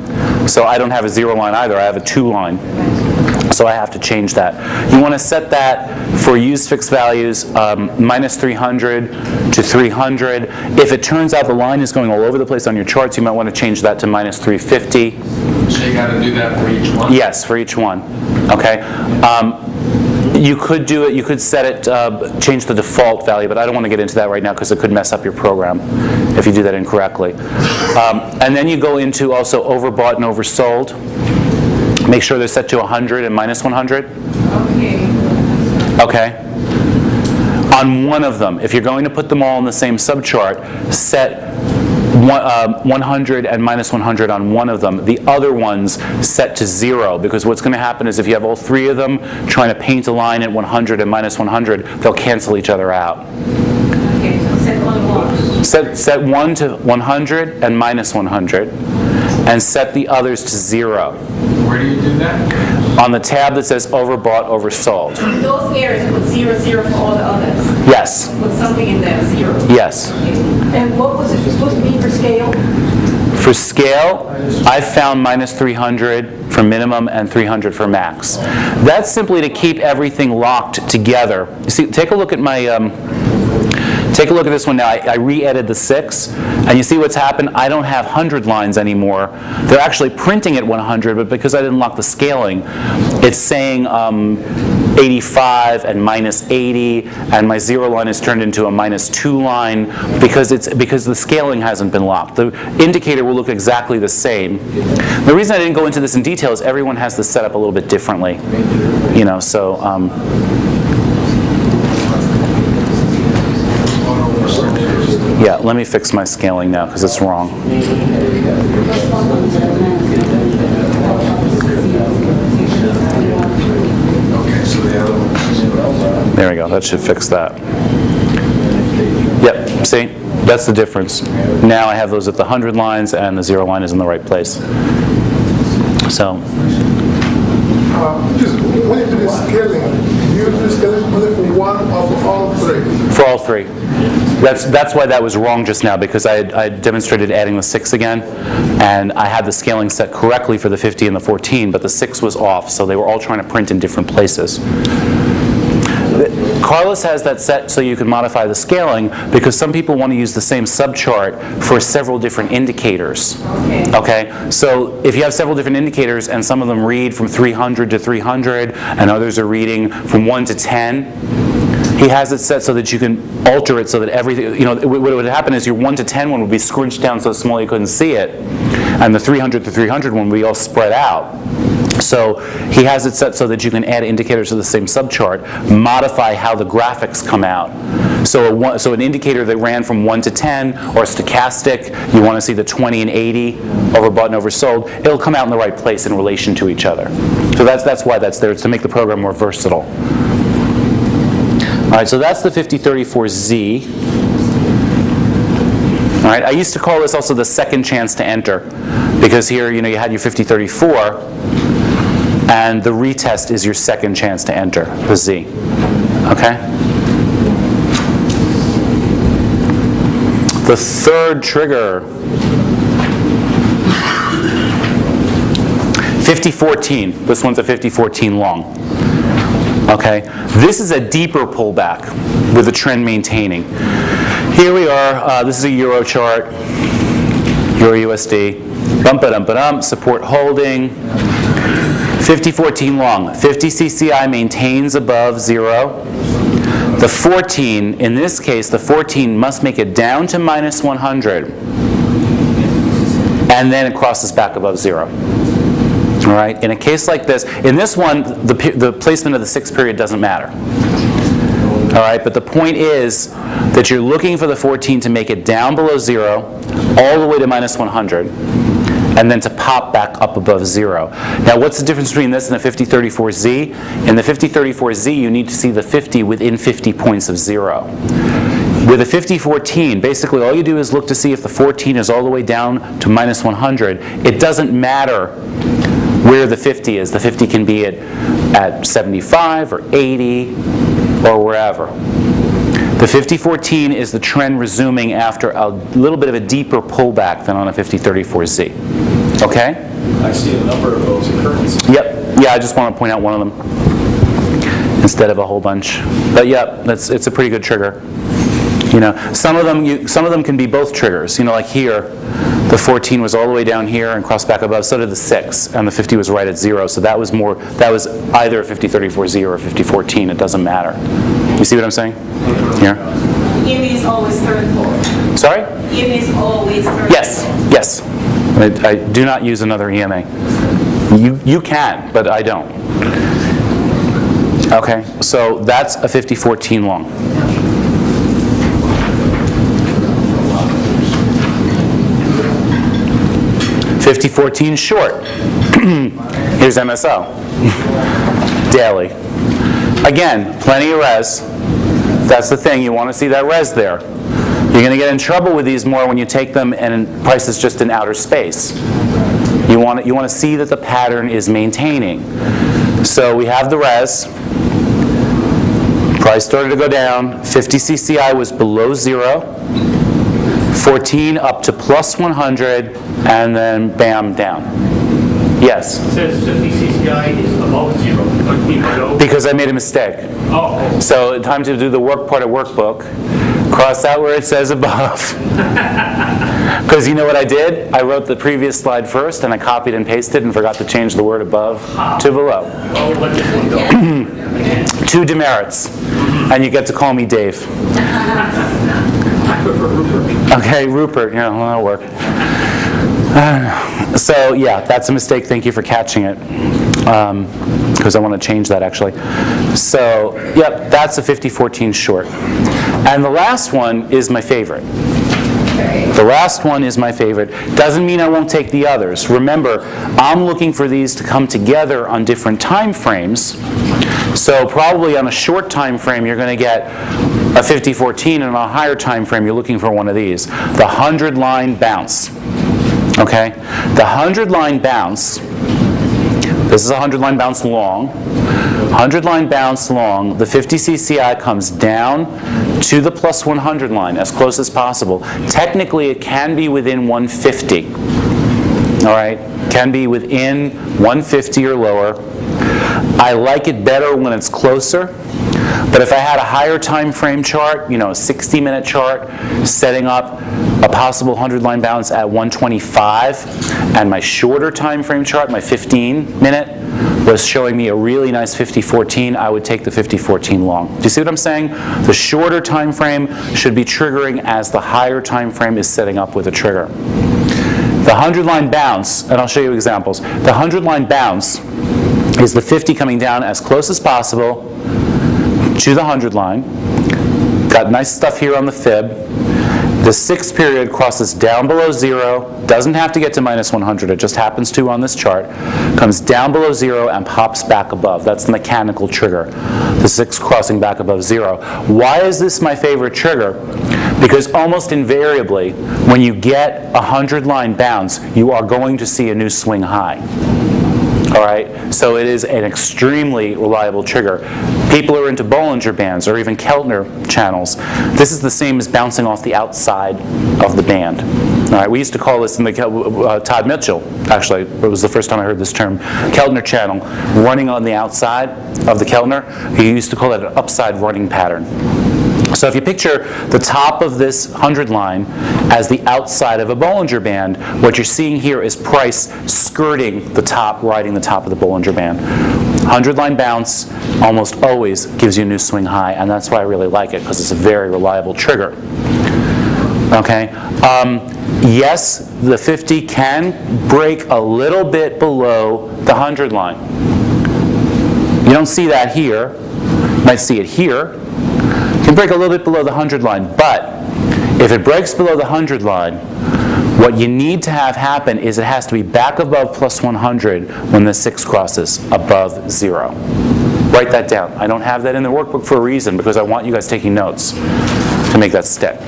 so I don't have a 0 line either. I have a 2 line. So I have to change that. You want to set that for use fixed values, minus 300 to 300. If it turns out the line is going all over the place on your charts, you might want to change that to minus 350. So you got to do that for each one? Yes, for each one. Okay. You could do it, you could set it, change the default value, but I don't want to get into that right now because it could mess up your program if you do that incorrectly. And then you go into also overbought and oversold. Make sure they're set to 100 and minus 100. Okay. On one of them, if you're going to put them all in the same subchart, set 100 and minus 100 on one of them. The other ones set to 0, because what's going to happen is if you have all 3 of them trying to paint a line at 100 and minus 100, they'll cancel each other out. Okay, so set one one. Set one to 100 and minus 100, and set the others to 0. Where do you do that? On the tab that says overbought, oversold. In those areas, put 0, 0 for all the others. Yes. Put something in there, 0. Yes. And what was it supposed to be for scale? For scale, I found minus 300 for minimum and 300 for max. That's simply to keep everything locked together. You see, take a look at my, take a look at this one now. I re-edited the 6, and you see what's happened? I don't have 100 lines anymore. They're actually printing at 100, but because I didn't lock the scaling, it's saying 85 and minus 80, and my 0 line is turned into a minus 2 line because the scaling hasn't been locked. The indicator will look exactly the same. The reason I didn't go into this in detail is everyone has this set up a little bit differently, you know. So. Yeah, let me fix my scaling now because it's wrong. There we go, that should fix that. Yep, see? That's the difference. Now I have those at the 100 lines and the 0 line is in the right place. So. Just when you do the scaling, you do the scaling only for one or for all 3? For all 3. That's why that was wrong just now, because I demonstrated adding the 6 again, and I had the scaling set correctly for the 50 and the 14, but the 6 was off, so they were all trying to print in different places. Carlos has that set so you can modify the scaling because some people want to use the same subchart for several different indicators. Okay? So if you have several different indicators and some of them read from 300 to 300 and others are reading from 1 to 10, he has it set so that you can alter it so that everything, you know, what would happen is your 1 to 10 one would be scrunched down so small you couldn't see it, and the 300 to 300 one would be all spread out. So he has it set so that you can add indicators to the same subchart, modify how the graphics come out. So an indicator that ran from 1 to 10, or stochastic, you want to see the 20 and 80, overbought and oversold, it'll come out in the right place in relation to each other. So that's why that's there, it's to make the program more versatile. All right, so that's the 5034Z. All right, I used to call this also the second chance to enter, because here, you had your 5034, and the retest is your second chance to enter, the Z. Okay? The third trigger, 5014. This one's a 5014 long. Okay? This is a deeper pullback with the trend maintaining. Here we are. This is a Euro chart, Euro USD. Bump-a-dum-ba-dum, support holding. 5014 long. 50 CCI maintains above 0. The 14, in this case, the 14 must make it down to minus 100. And then it crosses back above 0. All right? In a case like this, in this one, the placement of the 6 period doesn't matter. All right? But the point is that you're looking for the 14 to make it down below 0, all the way to minus 100. And then to pop back up above 0. Now, what's the difference between this and the 5034Z? In the 5034Z, you need to see the 50 within 50 points of 0. With a 5014, basically all you do is look to see if the 14 is all the way down to minus 100. It doesn't matter where the 50 is. The 50 can be at 75 or 80 or wherever. The 5014 is the trend resuming after a little bit of a deeper pullback than on a 5034Z. Okay? I see a number of those occurrences. Yep. Yeah, I just want to point out one of them instead of a whole bunch. But yeah, it's a pretty good trigger. Some of them can be both triggers. Like here, the 14 was all the way down here and crossed back above. So did the 6, and the 50 was right at 0. So that was either a 5034Z or a 5014. It doesn't matter. You see what I'm saying? Here. EMA is always third forward. Sorry? EMA is always third Yes. Yes. I do not use another EMA. You can, but I don't. Okay. So that's a 5014 long. $50.14 short. Here's MSO. Daily. Again, plenty of res. That's the thing. You want to see that res there. You're going to get in trouble with these more when you take them and price is just in outer space. You want to see that the pattern is maintaining. So we have the res. Price started to go down. 50 CCI was below 0. 14 up to plus 100, and then bam, down. Yes? It says 50 CCI is above 0. Don't be below. Because I made a mistake. Oh. So time to do the work part of workbook. Cross out where it says above. Because you know what I did? I wrote the previous slide first, and I copied and pasted and forgot to change the word above to below. Oh, let this one go. 2 demerits. And you get to call me Dave. I prefer Rupert. Okay, Rupert, that'll work. So yeah, that's a mistake. Thank you for catching it. Because I want to change that actually. So, yep, that's a 5014 short. And the last one is my favorite. The last one is my favorite. Doesn't mean I won't take the others. Remember, I'm looking for these to come together on different time frames. So probably on a short time frame, you're going to get a 5014, and on a higher time frame, you're looking for one of these. The 100-line bounce. Okay? The 100-line bounce, this is a 100-line bounce long. 100-line bounce long, the 50 CCI comes down to the plus 100 line as close as possible. Technically, it can be within 150. All right? Can be within 150 or lower. I like it better when it's closer. But if I had a higher time frame chart, a 60-minute chart, setting up a possible 100-line bounce at 125, and my shorter time frame chart, my 15-minute, was showing me a really nice 5014, I would take the 5014 long. Do you see what I'm saying? The shorter time frame should be triggering as the higher time frame is setting up with a trigger. The 100-line bounce, and I'll show you examples. The 100-line bounce is the 50 coming down as close as possible to the 100-line. Got nice stuff here on the fib. The 6th period crosses down below 0, doesn't have to get to minus 100, it just happens to on this chart, comes down below 0 and pops back above. That's the mechanical trigger, the 6 crossing back above 0. Why is this my favorite trigger? Because almost invariably, when you get a 100-line bounce, you are going to see a new swing high. All right, so it is an extremely reliable trigger. People who are into Bollinger Bands or even Keltner channels, this is the same as bouncing off the outside of the band. All right, we used to call this in the Todd Mitchell, actually, it was the first time I heard this term, Keltner channel, running on the outside of the Keltner. He used to call it an upside running pattern. So if you picture the top of this 100 line as the outside of a Bollinger Band, what you're seeing here is price skirting the top, riding the top of the Bollinger Band. 100-line bounce almost always gives you a new swing high, and that's why I really like it, because it's a very reliable trigger. Okay? Yes, the 50 can break a little bit below the 100 line. You don't see that here. You might see it here. It can break a little bit below the 100 line, but if it breaks below the 100 line, what you need to have happen is it has to be back above plus 100 when the 6 crosses above 0. Write that down. I don't have that in the workbook for a reason, because I want you guys taking notes to make that stick.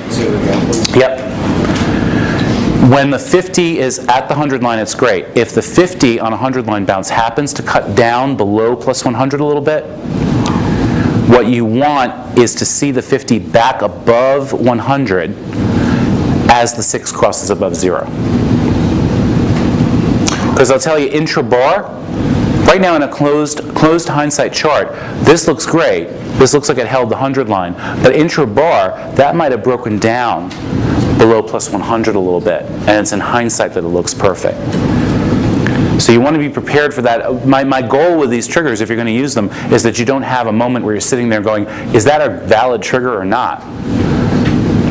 Yep. When the 50 is at the 100 line, it's great. If the 50 on a 100 line bounce happens to cut down below plus 100 a little bit, what you want is to see the 50 back above 100 as the 6 crosses above 0. Because I'll tell you, intra-bar, right now in a closed hindsight chart, this looks great. This looks like it held the 100 line. But intra-bar, that might have broken down below plus 100 a little bit. And it's in hindsight that it looks perfect. So you want to be prepared for that. My goal with these triggers, if you're going to use them, is that you don't have a moment where you're sitting there going, is that a valid trigger or not?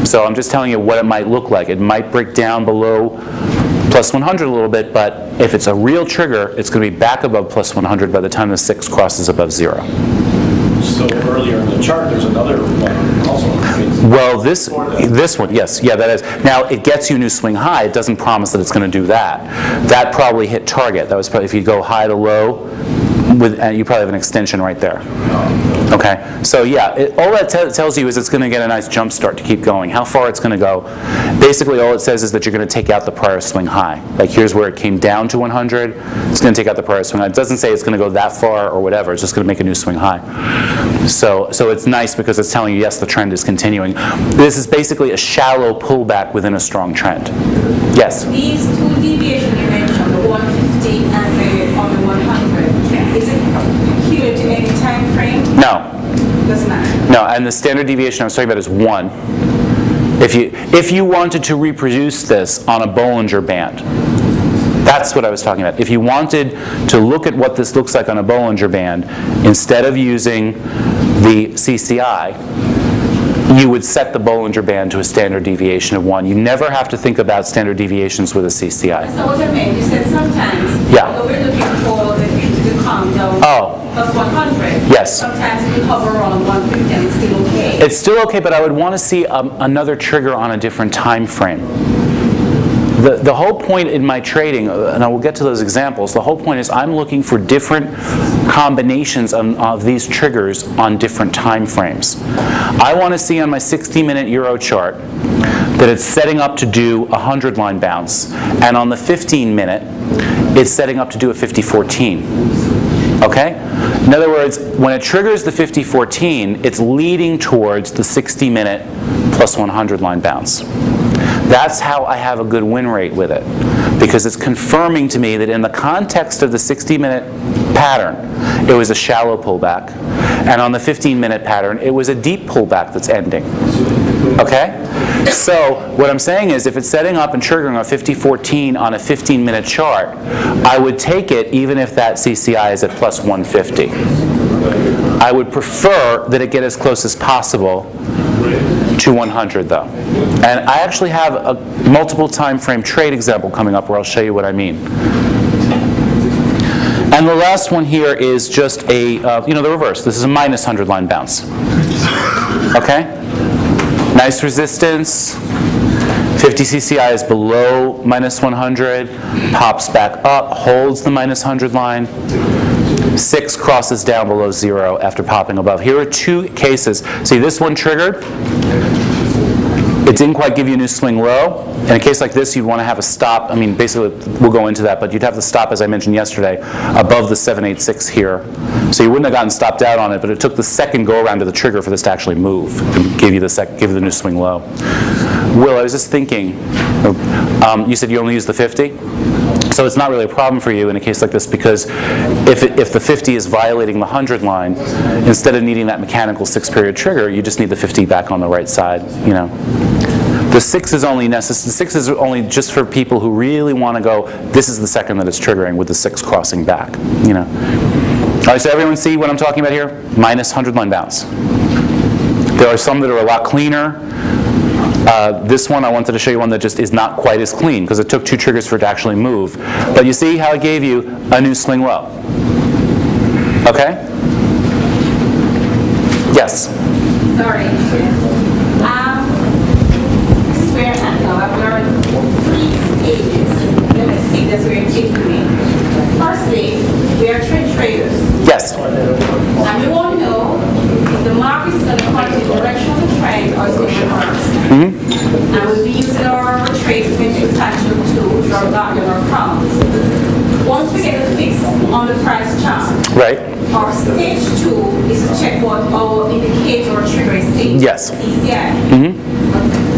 So I'm just telling you what it might look like. It might break down below plus 100 a little bit, but if it's a real trigger, it's going to be back above plus 100 by the time the 6 crosses above 0. So earlier in the chart, there's another one also. Well, this one, yes, yeah, that is. Now, it gets you a new swing high. It doesn't promise that it's going to do that. That probably hit target. That was probably, if you go high to low, you probably have an extension right there. Okay, so yeah, all that tells you is it's going to get a nice jump start to keep going. How far it's going to go, basically all it says is that you're going to take out the prior swing high. Like here's where it came down to 100, it's going to take out the prior swing high. It doesn't say it's going to go that far or whatever, it's just going to make a new swing high. So it's nice because it's telling you, yes, the trend is continuing. This is basically a shallow pullback within a strong trend. Yes? These two deviations you mentioned, the 150 and the 100, is it peculiar to any time frame? No. Doesn't matter. No, and the standard deviation I was talking about is 1. If you wanted to reproduce this on a Bollinger Band, that's what I was talking about. If you wanted to look at what this looks like on a Bollinger Band, instead of using the CCI, you would set the Bollinger Band to a standard deviation of 1. You never have to think about standard deviations with a CCI. So what I meant, you said sometimes, Yeah. although we're looking for the 50 to come down plus 100, Yes. sometimes it will hover around 150 and it's still okay. It's still okay, but I would want to see another trigger on a different time frame. The whole point in my trading, and I will get to those examples, the whole point is I'm looking for different combinations of these triggers on different time frames. I want to see on my 60-minute Euro chart that it's setting up to do a 100-line bounce, and on the 15-minute, it's setting up to do a 50-14. Okay? In other words, when it triggers the 50-14, it's leading towards the 60-minute plus 100-line bounce. That's how I have a good win rate with it, because it's confirming to me that in the context of the 60-minute pattern, it was a shallow pullback, and on the 15-minute pattern, it was a deep pullback that's ending. Okay? So what I'm saying is if it's setting up and triggering a 50-14 on a 15-minute chart, I would take it even if that CCI is at plus 150. I would prefer that it get as close as possible to 100 though. And I actually have a multiple time frame trade example coming up where I'll show you what I mean. And the last one here is just a, the reverse. This is a minus 100 line bounce. Okay? Nice resistance. 50 CCI is below minus 100. Pops back up, holds the minus 100 line. 6 crosses down below 0 after popping above. Here are two cases. See, this one triggered. It didn't quite give you a new swing low. In a case like this, you'd want to have a stop. I mean, basically, we'll go into that, but you'd have the stop, as I mentioned yesterday, above the 786 here. So you wouldn't have gotten stopped out on it, but it took the second go-around to the trigger for this to actually move and give you the new swing low. Will, I was just thinking, you said you only use the 50? So it's not really a problem for you in a case like this because if the 50 is violating the 100 line, instead of needing that mechanical 6-period trigger, you just need the 50 back on the right side. The 6 is only necessary. The 6 is only just for people who really want to go. This is the second that it's triggering with the 6 crossing back. All right, so everyone see what I'm talking about here? Minus 100 line bounce. There are some that are a lot cleaner. This one, I wanted to show you one that just is not quite as clean because it took 2 triggers for it to actually move. But you see how it gave you a new swing low. Okay? Yes? Sorry. This is where I've learned 3 stages. Let me see, that's where it takes me. Firstly, we are trade traders. Yes. And we want to know if the market is going to come in the direction of the trend or it's going to reverse. And we'll be using our retracement expansion tools or Gardner accounts. Once we get a fix on the price chart, Right. our stage 2 is to check what our indicator or trigger is saying. Yes. CCI.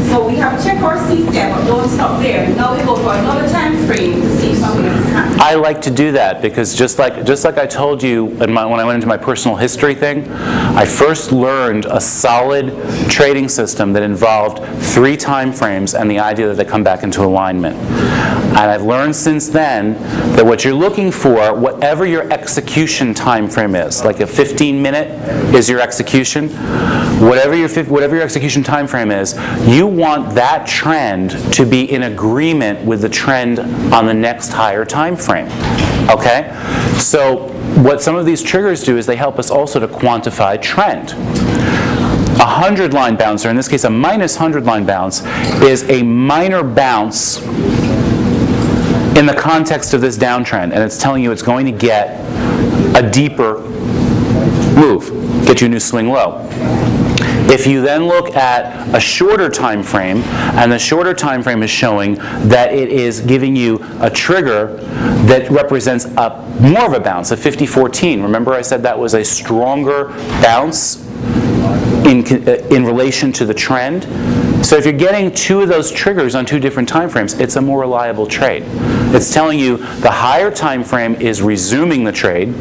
So we have to check our CCI, but don't stop there. Now we go for another time frame to see if something is happening. I like to do that because just like I told you when I went into my personal history thing, I first learned a solid trading system that involved 3 time frames and the idea that they come back into alignment. And I've learned since then that what you're looking for, whatever your execution time frame is, like a 15-minute is your execution, whatever your execution time frame is, you want that trend to be in agreement with the trend on the next higher time frame. Okay? So what some of these triggers do is they help us also to quantify trend. A 100-line bounce, or in this case a minus 100-line bounce, is a minor bounce in the context of this downtrend, and it's telling you it's going to get a deeper move, get you a new swing low. If you then look at a shorter time frame, and the shorter time frame is showing that it is giving you a trigger that represents more of a bounce, a 50-14. Remember I said that was a stronger bounce in relation to the trend? So if you're getting 2 of those triggers on 2 different time frames, it's a more reliable trade. It's telling you the higher time frame is resuming the trade,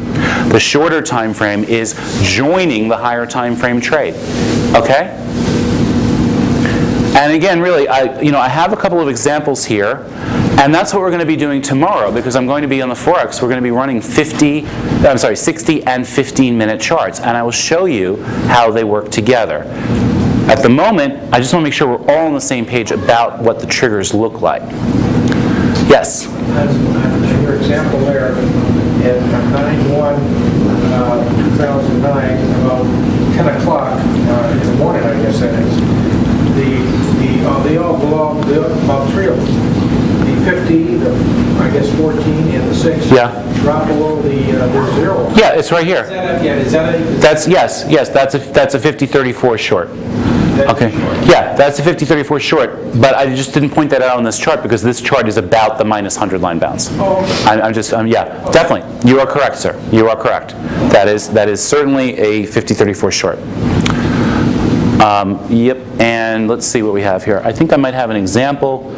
the shorter time frame is joining the higher time frame trade. Okay? And again, really, I have a couple of examples here, and that's what we're going to be doing tomorrow because I'm going to be on the Forex. We're going to be running 60 and 15-minute charts, and I will show you how they work together. At the moment, I just want to make sure we're all on the same page about what the triggers look like. Yes? As your example there, in 9/1/2009, about 10 o'clock in the morning, I guess that is, they all belong, about 3 of them. The 50, I guess 14, and the 6 drop below the 0. Yeah, it's right here. Is that a Yes, that's a 50-34 short. Okay. Yeah, that's a 50-34 short, but I just didn't point that out on this chart because this chart is about the minus 100-line bounce. Oh, okay. Yeah, definitely. You are correct, sir. You are correct. That is certainly a 50-34 short. Yep, and let's see what we have here. I think I might have an example.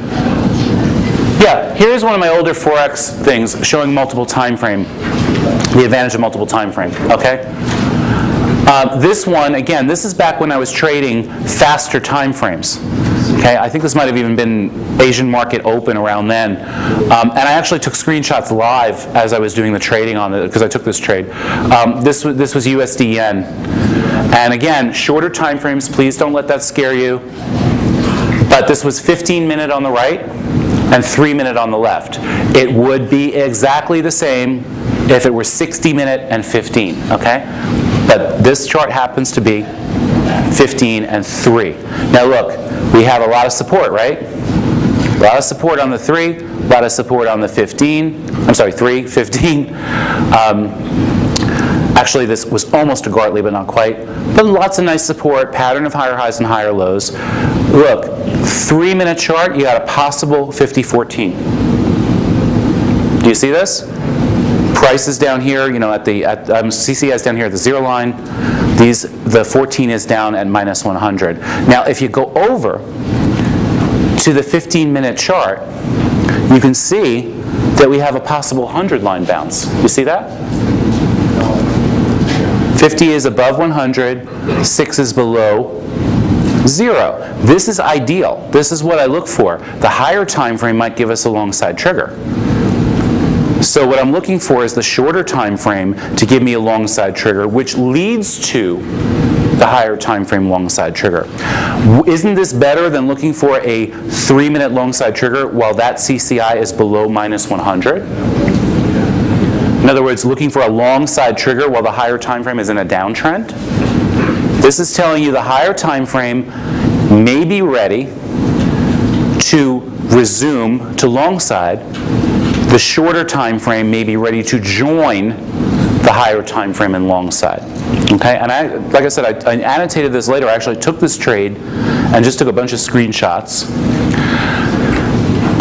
Yeah, here's one of my older Forex things showing multiple time frame, the advantage of multiple time frame, okay? This one, again, this is back when I was trading faster time frames. Okay, I think this might have even been Asian market open around then. And I actually took screenshots live as I was doing the trading on it, because I took this trade. This was USD yen. And again, shorter time frames, please don't let that scare you. But this was 15-minute on the right and 3-minute on the left. It would be exactly the same if it were 60-minute and 15, okay? But this chart happens to be 15 and 3. Now look, we have a lot of support, right? A lot of support on the 3, a lot of support on the 15. I'm sorry, 3, 15. Actually, this was almost a Gartley, but not quite. But lots of nice support, pattern of higher highs and higher lows. Look, 3-minute chart, you got a possible 50-14. Do you see this? Price is down here, you know, CCI is down here at the 0 line. The 14 is down at minus 100. Now, if you go over to the 15-minute chart, you can see that we have a possible 100-line bounce. You see that? 50 is above 100, 6 is below 0. This is ideal. This is what I look for. The higher time frame might give us a long side trigger. So what I'm looking for is the shorter time frame to give me a long side trigger, which leads to the higher time frame long side trigger. Isn't this better than looking for a 3-minute long side trigger while that CCI is below minus 100? In other words, looking for a long side trigger while the higher time frame is in a downtrend? This is telling you the higher time frame may be ready to resume to long side. The shorter time frame may be ready to join the higher time frame in long side. Okay, and like I said, I annotated this later. I actually took this trade and just took a bunch of screenshots.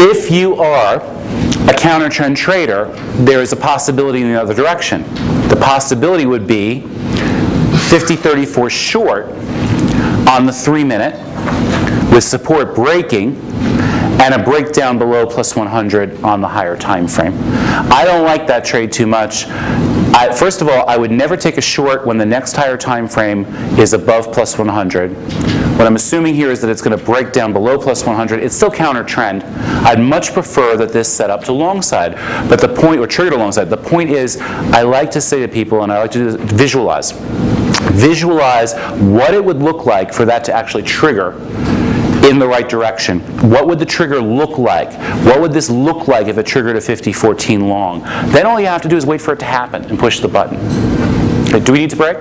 If you are a counter trend trader, there is a possibility in the other direction. The possibility would be 50-34 short on the 3-minute with support breaking and a breakdown below plus 100 on the higher time frame. I don't like that trade too much. First of all, I would never take a short when the next higher time frame is above plus 100. What I'm assuming here is that it's going to break down below plus 100. It's still counter trend. I'd much prefer that this set up to long side, but the point, or trigger to long side. The point is, I like to say to people, and I like to visualize. Visualize what it would look like for that to actually trigger in the right direction. What would the trigger look like? What would this look like if it triggered a 50-14 long? Then all you have to do is wait for it to happen and push the button. Okay, do we need to break?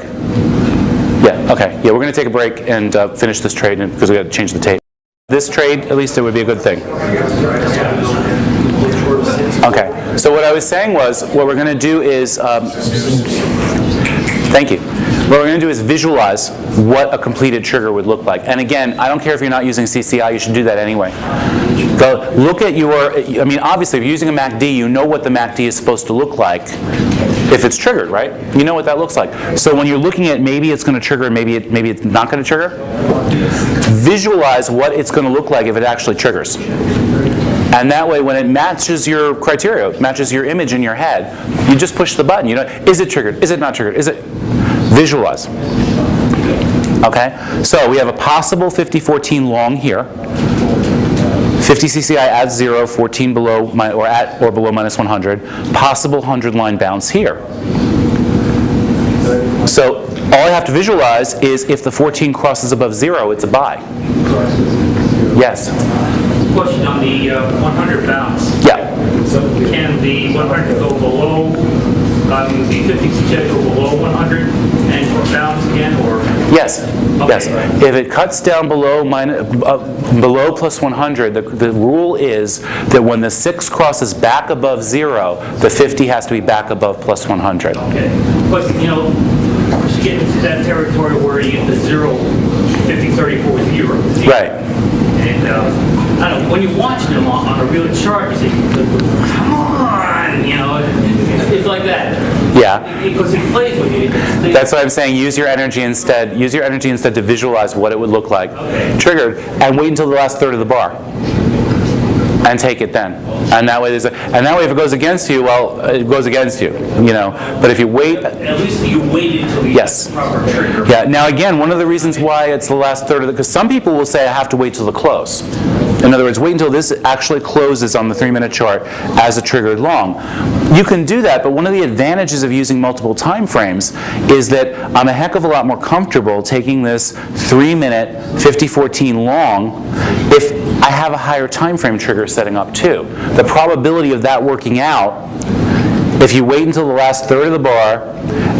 Yeah, okay. Yeah, we're going to take a break and finish this trade because we've got to change the tape. This trade, at least it would be a good thing. Okay, so what I was saying was, what we're going to do is, thank you. What we're going to do is visualize what a completed trigger would look like. And again, I don't care if you're not using CCI, you should do that anyway. Go look at your, I mean, obviously, if you're using a MACD, you know what the MACD is supposed to look like if it's triggered, right? You know what that looks like. So when you're looking at maybe it's going to trigger, maybe it's not going to trigger, visualize what it's going to look like if it actually triggers. And that way, when it matches your criteria, matches your image in your head, you just push the button. You know, is it triggered? Is it not triggered? Is it? Visualize. Okay? So we have a possible 50-14 long here. 50 CCI at 0, 14 below, or at or below minus 100. Possible 100-line bounce here. So all I have to visualize is if the 14 crosses above 0, it's a buy. Yes? Question on the 100 bounce. Yeah. So can the 100 go below, the 50 CCI go below 100 and bounce again, or? Yes. Okay. Yes. If it cuts down below below plus 100, the rule is that when the 6 crosses back above 0, the 50 has to be back above plus 100. Okay. But, you know, once you get into that territory where you get the 0, 50, 34 is 0. Right. And I don't know, when you're watching them on a real chart, you say, come on, you know, it's like that. Yeah. Because it plays with you. That's what I'm saying. Use your energy instead. Use your energy instead to visualize what it would look like. Okay. Triggered, and wait until the last third of the bar. and take it then. And that way, and that way, if it goes against you, well, it goes against you, you know. But if you wait, At least you waited until you Yes. get the proper trigger. yeah. Now again, one of the reasons why it's the last third of the, because some people will say I have to wait till the close. In other words, wait until this actually closes on the 3-minute chart as a triggered long. You can do that, but one of the advantages of using multiple time frames is that I'm a heck of a lot more comfortable taking this 3-minute 50-14 long if I have a higher time frame trigger setting up too. The probability of that working out, if you wait until the last third of the bar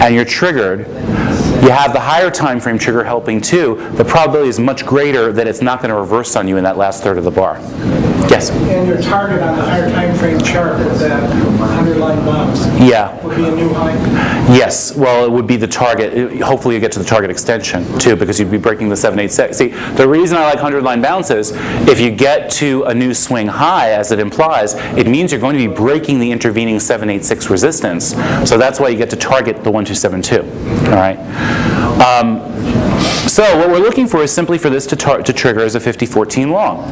and you're triggered, you have the higher time frame trigger helping too, the probability is much greater that it's not going to reverse on you in that last third of the bar. Yes? And your target on the higher time frame chart with that 100-line bounce Yeah. would be a new high? Yes, well, it would be the target. Hopefully you get to the target extension too, because you'd be breaking the 786. See, the reason I like 100-line bounces, if you get to a new swing high, as it implies, it means you're going to be breaking the intervening 786 resistance. So that's why you get to target the 1272. All right. So what we're looking for is simply for this to trigger as a 50-14 long.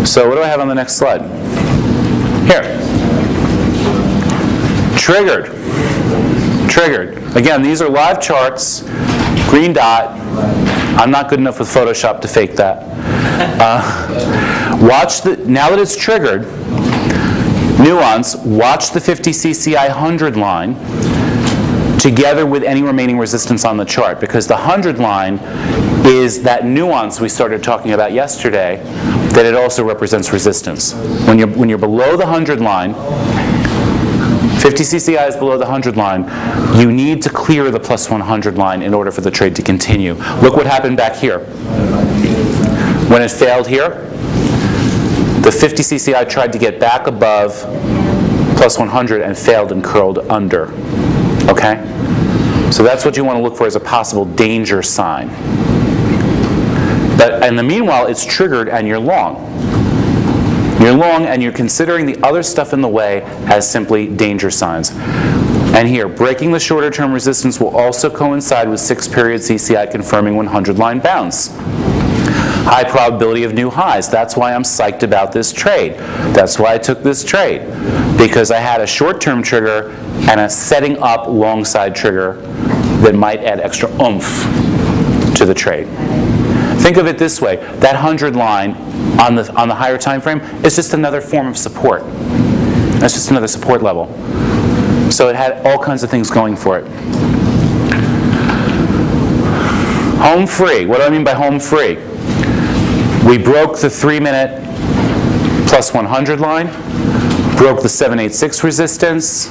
So what do I have on the next slide? Here. Triggered. Triggered. Again, these are live charts, green dot. I'm not good enough with Photoshop to fake that. Now that it's triggered, nuance, watch the 50 CCI 100 line together with any remaining resistance on the chart, because the 100 line is that nuance we started talking about yesterday, that it also represents resistance. When you're below the 100 line, 50 CCI is below the 100 line, you need to clear the plus 100 line in order for the trade to continue. Look what happened back here. When it failed here, the 50 CCI tried to get back above plus 100 and failed and curled under. Okay? So that's what you want to look for as a possible danger sign. But in the meanwhile, it's triggered and you're long. You're long and you're considering the other stuff in the way as simply danger signs. And here, breaking the shorter term resistance will also coincide with 6-period CCI confirming 100-line bounce. High probability of new highs. That's why I'm psyched about this trade. That's why I took this trade. Because I had a short-term trigger and a setting up long side trigger that might add extra oomph to the trade. Think of it this way. That 100 line on the higher time frame is just another form of support. That's just another support level. So it had all kinds of things going for it. Home free. What do I mean by home free? We broke the 3-minute plus 100 line, broke the 786 resistance,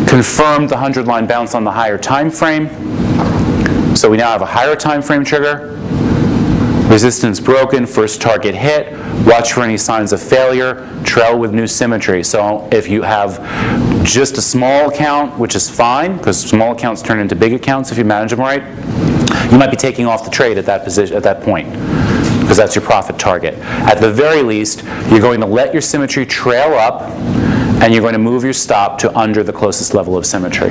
confirmed the 100-line bounce on the higher time frame. So we now have a higher time frame trigger. Resistance broken, first target hit. Watch for any signs of failure. Trail with new symmetry. So if you have just a small account, which is fine, because small accounts turn into big accounts if you manage them right, you might be taking off the trade at that position, at that point, because that's your profit target. At the very least, you're going to let your symmetry trail up, and you're going to move your stop to under the closest level of symmetry.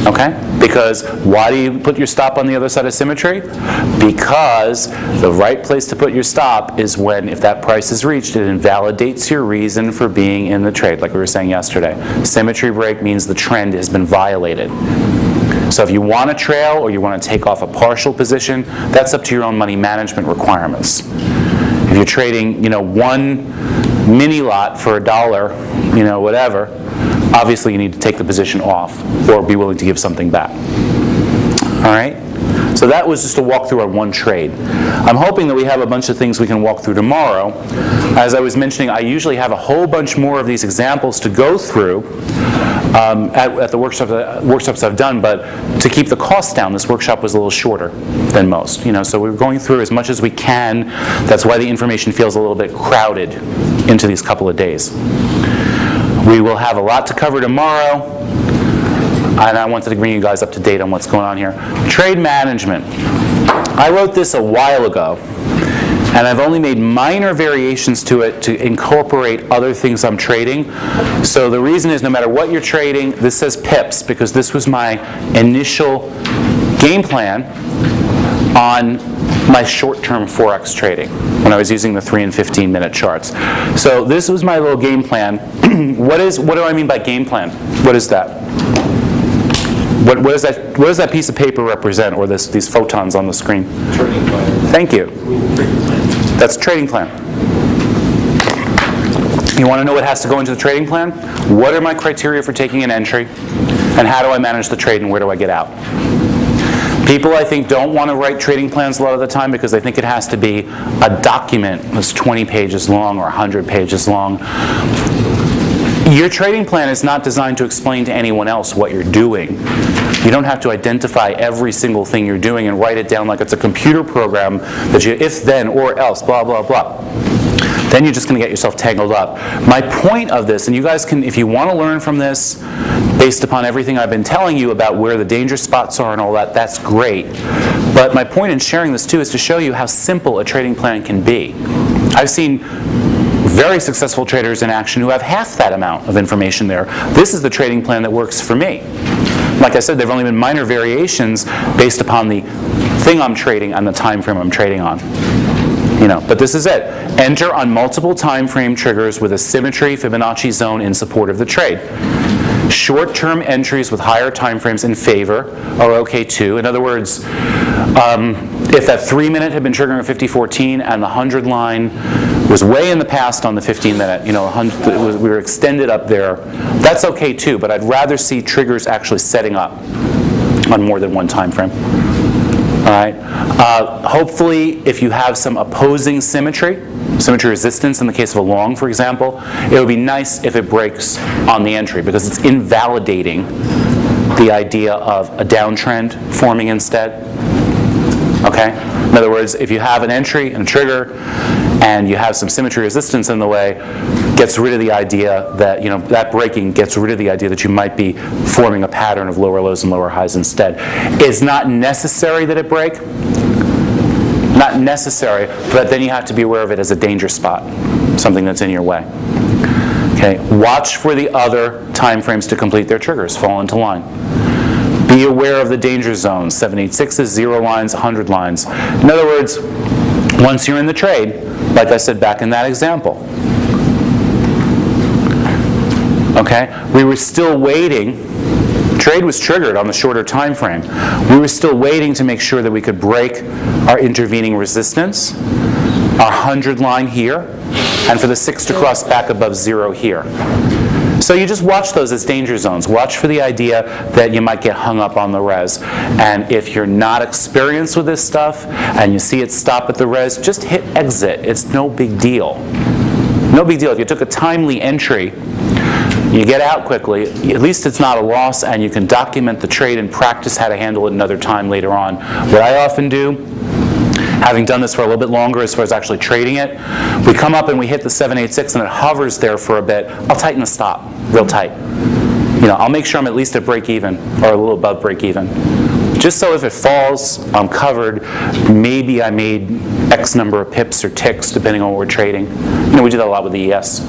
Okay? Because why do you put your stop on the other side of symmetry? Because the right place to put your stop is when, if that price is reached, it invalidates your reason for being in the trade, like we were saying yesterday. Symmetry break means the trend has been violated. So if you want to trail or you want to take off a partial position, that's up to your own money management requirements. If you're trading, one mini lot for $1, whatever, obviously you need to take the position off or be willing to give something back. All right? So that was just a walkthrough on one trade. I'm hoping that we have a bunch of things we can walk through tomorrow. As I was mentioning, I usually have a whole bunch more of these examples to go through at the workshops I've done, but to keep the cost down, this workshop was a little shorter than most. So we're going through as much as we can. That's why the information feels a little bit crowded into these couple of days. We will have a lot to cover tomorrow, and I wanted to bring you guys up to date on what's going on here. Trade management. I wrote this a while ago, and I've only made minor variations to it to incorporate other things I'm trading. So the reason is, no matter what you're trading, this says pips, because this was my initial game plan on my short-term Forex trading when I was using the 3 and 15-minute charts. So this was my little game plan. What do I mean by game plan? What is that? What does that piece of paper represent, or these photons on the screen? Trading plan. Thank you. That's trading plan. You want to know what has to go into the trading plan? What are my criteria for taking an entry? And how do I manage the trade, and where do I get out? People, I think, don't want to write trading plans a lot of the time because they think it has to be a document that's 20 pages long or 100 pages long. Your trading plan is not designed to explain to anyone else what you're doing. You don't have to identify every single thing you're doing and write it down like it's a computer program that you if, then, or else, blah, blah, blah. Then you're just going to get yourself tangled up. My point of this, and you guys can, if you want to learn from this, based upon everything I've been telling you about where the danger spots are and all that, that's great. But my point in sharing this too is to show you how simple a trading plan can be. I've seen very successful traders in action who have half that amount of information there. This is the trading plan that works for me. Like I said, there have only been minor variations based upon the thing I'm trading and the time frame I'm trading on. But this is it. Enter on multiple time frame triggers with a symmetry Fibonacci zone in support of the trade. Short-term entries with higher time frames in favor are okay too. In other words, if that 3-minute had been triggering a 50-14 and the 100 line was way in the past on the 15-minute, we were extended up there, that's okay too, but I'd rather see triggers actually setting up on more than one time frame. All right. Hopefully, if you have some opposing symmetry resistance in the case of a long, for example, it would be nice if it breaks on the entry because it's invalidating the idea of a downtrend forming instead. Okay? In other words, if you have an entry and a trigger and you have some symmetry resistance in the way, gets rid of the idea that, that breaking gets rid of the idea that you might be forming a pattern of lower lows and lower highs instead. It's not necessary that it break. Not necessary, but then you have to be aware of it as a danger spot, something that's in your way. Okay, watch for the other time frames to complete their triggers, fall into line. Be aware of the danger zones, 786s, 0 lines, 100 lines. In other words, once you're in the trade, like I said back in that example, okay, we were still waiting. Trade was triggered on the shorter time frame. We were still waiting to make sure that we could break our intervening resistance, our 100 line here, and for the 6 to cross back above 0 here. So you just watch those as danger zones. Watch for the idea that you might get hung up on the res. And if you're not experienced with this stuff and you see it stop at the res, just hit exit. It's no big deal. No big deal. If you took a timely entry, you get out quickly, at least it's not a loss, and you can document the trade and practice how to handle it another time later on. What I often do, having done this for a little bit longer as far as actually trading it, we come up and we hit the 786 and it hovers there for a bit. I'll tighten the stop real tight. I'll make sure I'm at least at break even or a little above break even. Just so if it falls, I'm covered. Maybe I made X number of pips or ticks depending on what we're trading. We do that a lot with the ES.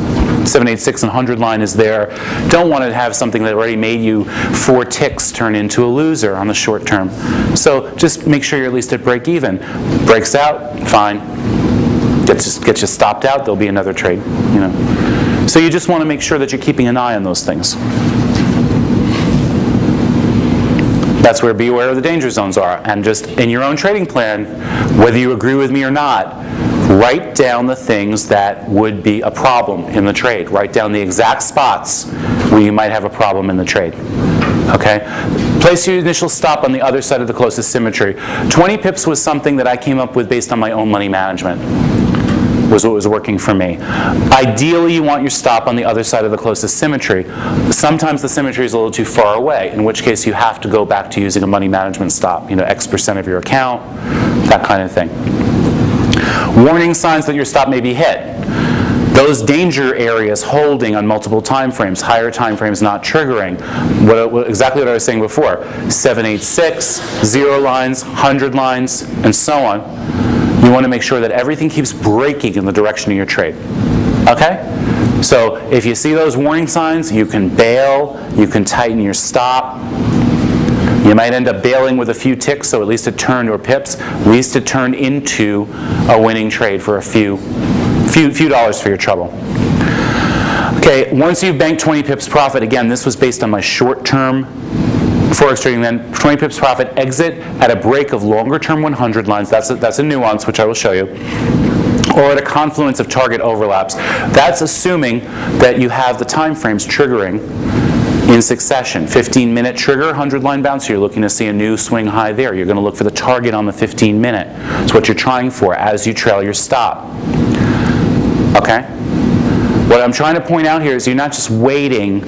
786 and 100 line is there. Don't want to have something that already made you 4 ticks turn into a loser on the short term. So just make sure you're at least at break even. Breaks out, fine. Gets you stopped out, there'll be another trade. So you just want to make sure that you're keeping an eye on those things. That's where be aware of the danger zones are. And just in your own trading plan, whether you agree with me or not, write down the things that would be a problem in the trade. Write down the exact spots where you might have a problem in the trade. Okay? Place your initial stop on the other side of the closest symmetry. 20 pips was something that I came up with based on my own money management. Was what was working for me. Ideally, you want your stop on the other side of the closest symmetry. Sometimes the symmetry is a little too far away, in which case you have to go back to using a money management stop, X% of your account, that kind of thing. Warning signs that your stop may be hit. Those danger areas holding on multiple time frames, higher time frames not triggering. Exactly what I was saying before. 786, 0 lines, 100 lines, and so on. You want to make sure that everything keeps breaking in the direction of your trade. Okay? So if you see those warning signs, you can bail, you can tighten your stop. You might end up bailing with a few ticks, so at least it turned, or pips, at least it turned into a winning trade for a few dollars for your trouble. Okay, once you've banked 20 pips profit, again, this was based on my short-term Forex trading then, 20 pips profit, exit at a break of longer-term 100 lines. That's a nuance, which I will show you. Or at a confluence of target overlaps. That's assuming that you have the time frames triggering in succession. 15-minute trigger, 100-line bounce, you're looking to see a new swing high there. You're going to look for the target on the 15-minute. It's what you're trying for as you trail your stop. Okay? What I'm trying to point out here is you're not just waiting.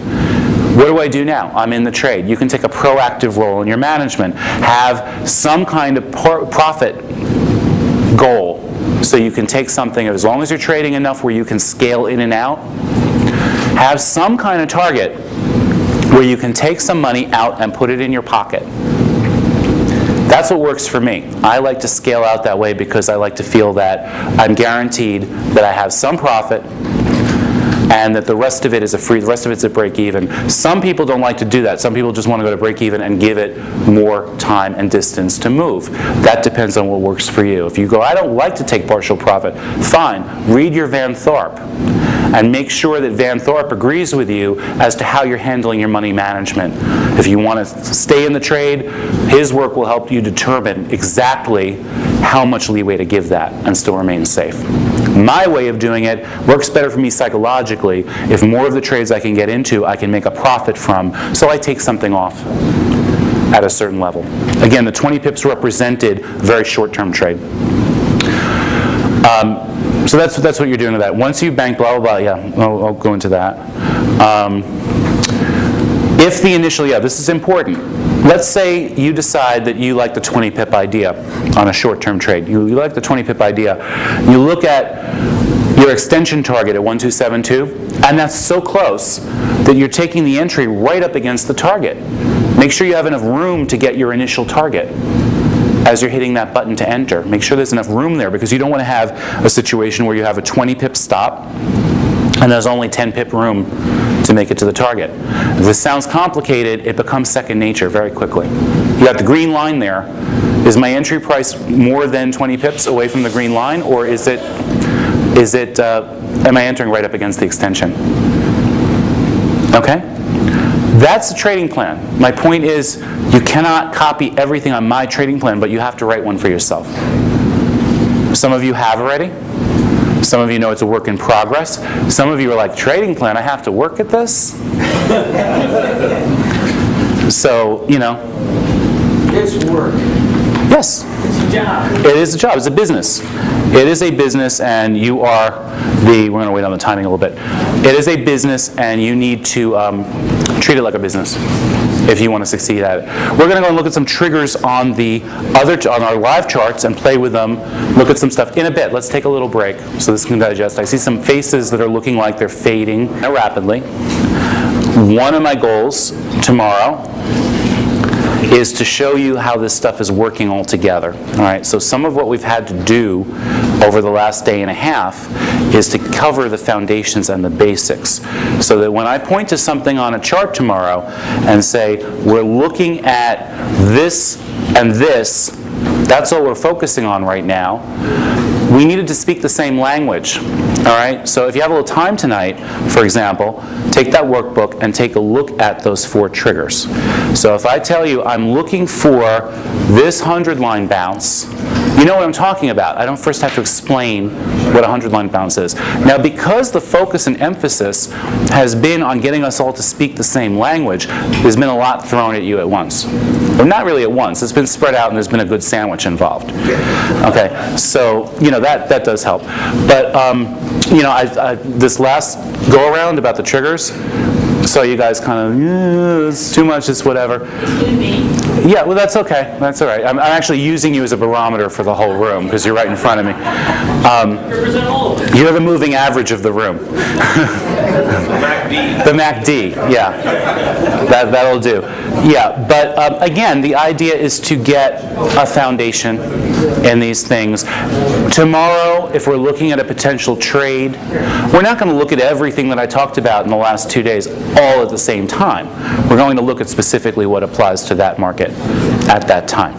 What do I do now? I'm in the trade. You can take a proactive role in your management. Have some kind of profit goal. So you can take something, as long as you're trading enough where you can scale in and out, have some kind of target where you can take some money out and put it in your pocket. That's what works for me. I like to scale out that way because I like to feel that I'm guaranteed that I have some profit and that the rest of it is the rest of it's at break even. Some people don't like to do that. Some people just want to go to break even and give it more time and distance to move. That depends on what works for you. If you go, I don't like to take partial profit, fine. Read your Van Thorpe and make sure that Van Thorpe agrees with you as to how you're handling your money management. If you want to stay in the trade, his work will help you determine exactly how much leeway to give that and still remain safe. My way of doing it works better for me psychologically. If more of the trades I can get into, I can make a profit from, so I take something off at a certain level. Again, the 20 pips represented a very short-term trade. So that's what you're doing with that. Once you bank blah, blah, blah, yeah, I'll go into that. If the initial, this is important. Let's say you decide that you like the 20 pip idea on a short-term trade. You like the 20 pip idea. You look at your extension target at 1272, and that's so close that you're taking the entry right up against the target. Make sure you have enough room to get your initial target as you're hitting that button to enter. Make sure there's enough room there because you don't want to have a situation where you have a 20 pip stop and there's only 10 pip room to make it to the target. If this sounds complicated, it becomes second nature very quickly. You got the green line there. Is my entry price more than 20 pips away from the green line, or am I entering right up against the extension? Okay? That's the trading plan. My point is, you cannot copy everything on my trading plan, but you have to write one for yourself. Some of you have already. Some of you know it's a work in progress. Some of you are like, trading plan, I have to work at this? So, It's work. Yes. It's a job. It is a job. It's a business. It is a business, and you are we're going to wait on the timing a little bit. It is a business, and you need to treat it like a business if you want to succeed at it. We're going to go and look at some triggers on our live charts and play with them, look at some stuff in a bit. Let's take a little break so this can digest. I see some faces that are looking like they're fading rapidly. One of my goals tomorrow is to show you how this stuff is working all together. All right, so some of what we've had to do over the last day and a half is to cover the foundations and the basics, so that when I point to something on a chart tomorrow and say, we're looking at this and this, that's all we're focusing on right now, we needed to speak the same language. All right, so if you have a little time tonight, for example, take that workbook and take a look at those 4 triggers. So if I tell you I'm looking for this 100-line bounce, you know what I'm talking about. I don't first have to explain what a 100-line bounce is. Now, because the focus and emphasis has been on getting us all to speak the same language, there's been a lot thrown at you at once. Well, not really at once. It's been spread out and there's been a good sandwich involved. Okay, so, that does help. But, this last go-around about the triggers, so you guys kind of, it's too much, it's whatever. Yeah, well, that's okay. That's all right. I'm actually using you as a barometer for the whole room because you're right in front of me. Represent all of it. You're the moving average of the room. The MACD, yeah. That'll do. Yeah, but again, the idea is to get a foundation in these things. Tomorrow, if we're looking at a potential trade, we're not going to look at everything that I talked about in the last 2 days. all at the same time. We're going to look at specifically what applies to that market at that time.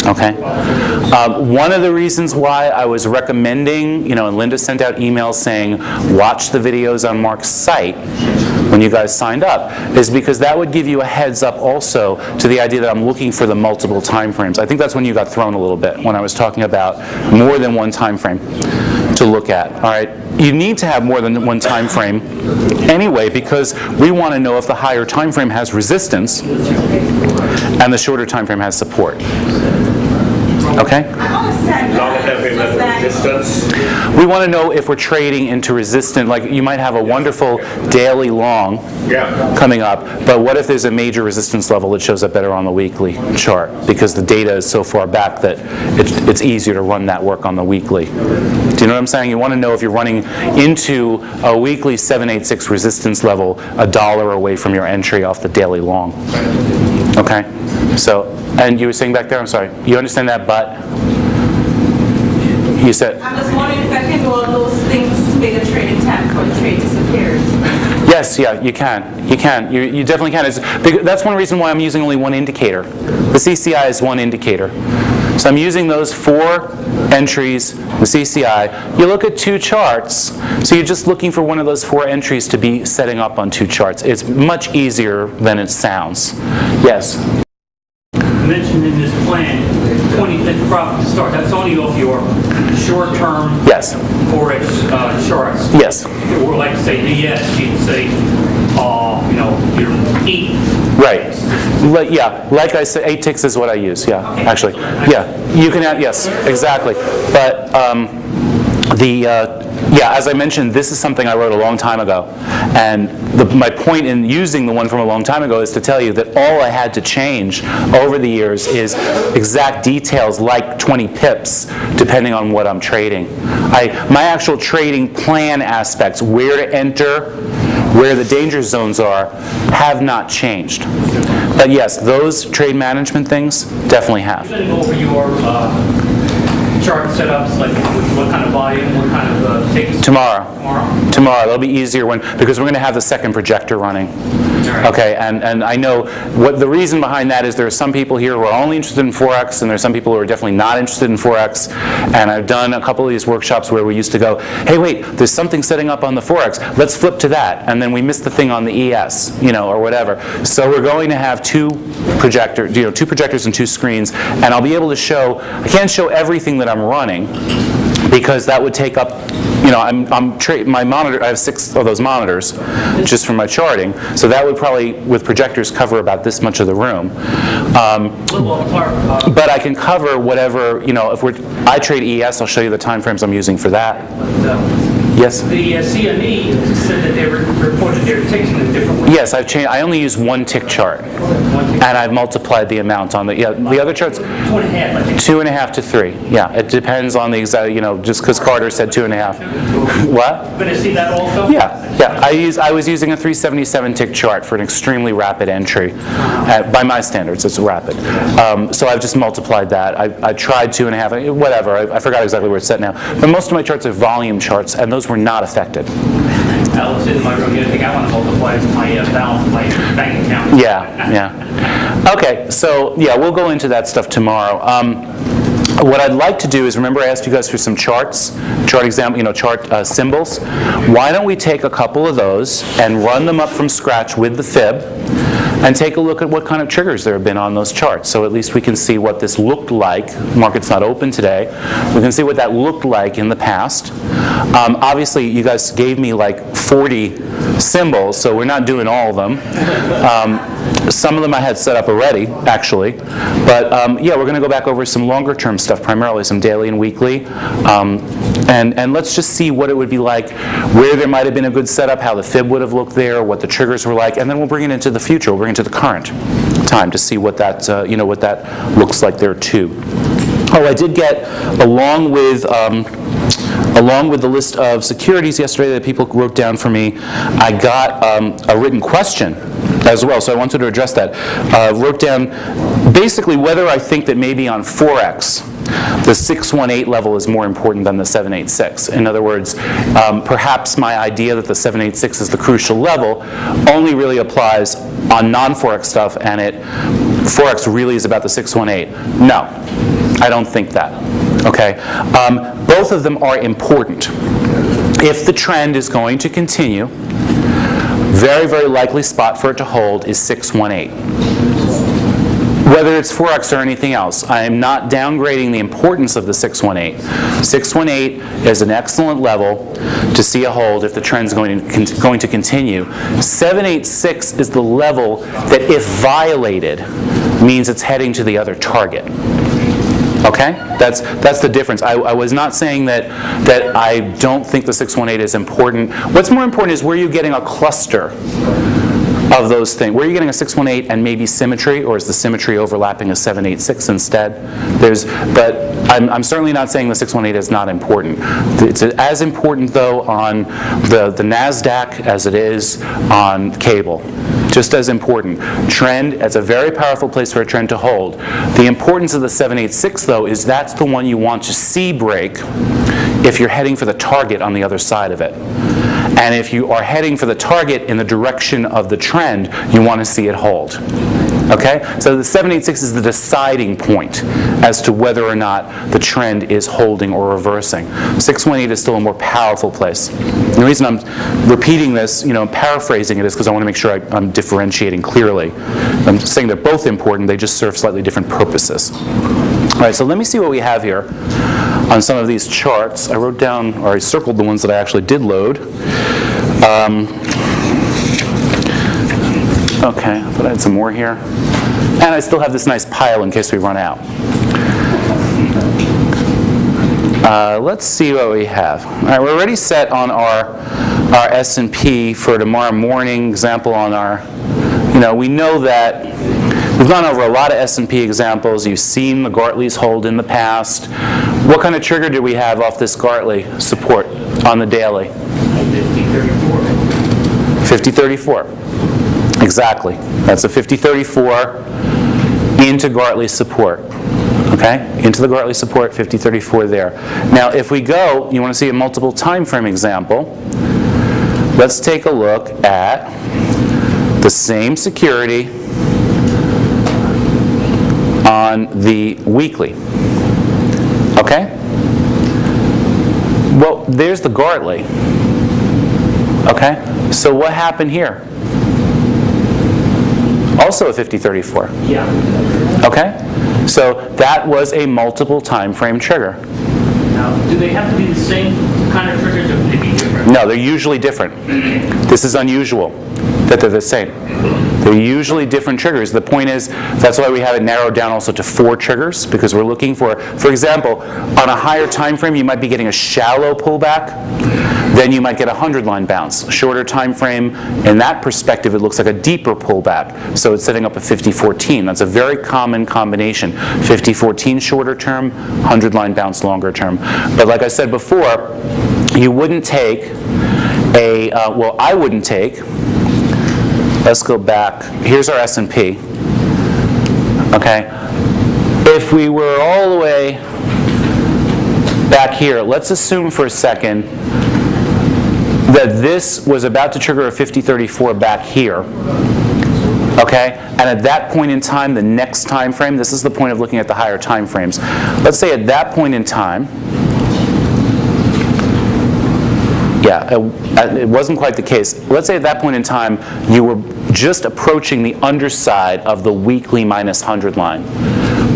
Okay? One of the reasons why I was recommending, and Linda sent out emails saying, watch the videos on Mark's site when you guys signed up, is because that would give you a heads up also to the idea that I'm looking for the multiple time frames. I think that's when you got thrown a little bit, when I was talking about more than one time frame to look at. All right? You need to have more than one time frame anyway, because we want to know if the higher time frame has resistance and the shorter time frame has support. Okay? We want to know if we're trading into resistance. Like, you might have a wonderful daily long coming up, but what if there's a major resistance level that shows up better on the weekly chart, because the data is so far back that it's easier to run that work on the weekly. Do you know what I'm saying? You want to know if you're running into a weekly 786 resistance level $1 away from your entry off the daily long. Okay? So, and you were saying back there, I'm sorry, you understand that, but you said... I'm just wondering if I can do all those things to make a trading time before the trade disappears. Yes, yeah, you can. You can. You definitely can. That's one reason why I'm using only one indicator. The CCI is one indicator. So I'm using those 4 entries, the CCI. You look at 2 charts, so you're just looking for one of those 4 entries to be setting up on 2 charts. It's much easier than it sounds. Yes? You mentioned in this plan, 20th profit to start. That's only off your short-term Yes. Forex charts. Yes. Or like say ES, you'd say, your 8. Right. Yeah, like I said, 8 ticks is what I use, yeah, actually. Yeah, you can add, yes, exactly. But yeah, as I mentioned, this is something I wrote a long time ago. And my point in using the one from a long time ago is to tell you that all I had to change over the years is exact details like 20 pips, depending on what I'm trading. My actual trading plan aspects, where to enter, where the danger zones are, have not changed. But yes, those trade management things definitely have. You're going to go over your chart setups, like what kind of volume, what kind of takes? Tomorrow. That'll be easier because we're going to have the second projector running. Okay, and I know what the reason behind that is there are some people here who are only interested in Forex, and there are some people who are definitely not interested in Forex. And I've done a couple of these workshops where we used to go, hey, wait, there's something setting up on the Forex. Let's flip to that, and then we missed the thing on the ES, or whatever. So we're going to have 2 projectors and 2 screens, and I'll be able to show. I can't show everything that I'm running because that would take up. My monitor. I have 6 of those monitors, just for my charting. So that would probably, with projectors, cover about this much of the room. But I can cover whatever. If I trade ES, I'll show you the time frames I'm using for that. Yes. The CME said that they reported their ticks in a different way. Yes, I've changed. I only use 1 tick chart, and I've multiplied the amount on the. Yeah, the other charts. 2.5, I think. 2.5 to 3. Yeah, it depends on the exact. Just because Carter said 2.5. What? You're going to see that also. Yeah. I was using a 377 tick chart for an extremely rapid entry. By my standards, it's rapid. So I've just multiplied that. I tried 2.5. Whatever. I forgot exactly where it's set now. But most of my charts are volume charts, and those were not affected. I was in my room. You think I want to multiply my balance of my bank account? Yeah. Okay. So yeah, we'll go into that stuff tomorrow. What I'd like to do is, remember I asked you guys for some chart example, chart symbols. Why don't we take a couple of those and run them up from scratch with the fib and take a look at what kind of triggers there have been on those charts. So at least we can see what this looked like. Market's not open today. We can see what that looked like in the past. Obviously, you guys gave me like 40 symbols, so we're not doing all of them. Some of them I had set up already, actually. But yeah, we're going to go back over some longer term stuff, primarily some daily and weekly. And let's just see what it would be like, where there might have been a good setup, how the fib would have looked there, what the triggers were like, and then we'll bring it into the future. We'll bring it to the current time to see what that, what that looks like there too. Oh, I did get, along with the list of securities yesterday that people wrote down for me, I got a written question as well, so I wanted to address that. Wrote down basically whether I think that maybe on Forex the 618 level is more important than the 786. In other words, perhaps my idea that the 786 is the crucial level only really applies on non-Forex stuff, and Forex really is about the 618. No, I don't think that. Okay, both of them are important. If the trend is going to continue, very, very likely spot for it to hold is 618. Whether it's Forex or anything else, I am not downgrading the importance of the 618. 618 is an excellent level to see a hold if the trend's going to continue. 786 is the level that, if violated, means it's heading to the other target. Okay? That's the difference. I was not saying that I don't think the 618 is important. What's more important is, where you're getting a cluster of those things. Where are you getting a 618 and maybe symmetry, or is the symmetry overlapping a 786 instead? But I'm certainly not saying the 618 is not important. It's as important, though, on the NASDAQ as it is on cable. Just as important. Trend, that's a very powerful place for a trend to hold. The importance of the 786, though, is that's the one you want to see break if you're heading for the target on the other side of it. And if you are heading for the target in the direction of the trend, you want to see it hold. Okay? So the 786 is the deciding point as to whether or not the trend is holding or reversing. 618 is still a more powerful place. The reason I'm repeating this, paraphrasing it, is because I want to make sure I'm differentiating clearly. I'm saying they're both important, they just serve slightly different purposes. All right, so let me see what we have here on some of these charts. I wrote down, or I circled the ones that I actually did load. Okay, I thought I had some more here. And I still have this nice pile in case we run out. Let's see what we have. All right, we're already set on our S&P for tomorrow morning. Example on our, we know that we've gone over a lot of S&P examples. You've seen the Gartley's hold in the past. What kind of trigger do we have off this Gartley support on the daily? 5034. 5034. Exactly. That's a 5034 into Gartley support. Okay? Into the Gartley support, 5034 there. Now, if we go, you want to see a multiple time frame example. Let's take a look at the same security on the weekly. Okay? Well, there's the Gartley. Okay? So what happened here? Also a 5034. Yeah. Okay? So that was a multiple time frame trigger. Now, do they have to be the same kind of triggers, or could they be different? No, they're usually different. This is unusual that they're the same. They're usually different triggers. The point is, that's why we have it narrowed down also to 4 triggers, because we're looking for example, on a higher time frame, you might be getting a shallow pullback. Then you might get a 100-line bounce. Shorter time frame, in that perspective, it looks like a deeper pullback. So it's setting up a 50-14. That's a very common combination. 50-14 shorter term, 100-line bounce longer term. But like I said before, you wouldn't take I wouldn't take, let's go back. Here's our S&P. Okay? If we were all the way back here, let's assume for a second that this was about to trigger a 50-34 back here. Okay? And at that point in time, the next time frame, this is the point of looking at the higher time frames. Let's say at that point in time, it wasn't quite the case. Let's say at that point in time, you were just approaching the underside of the weekly minus 100 line.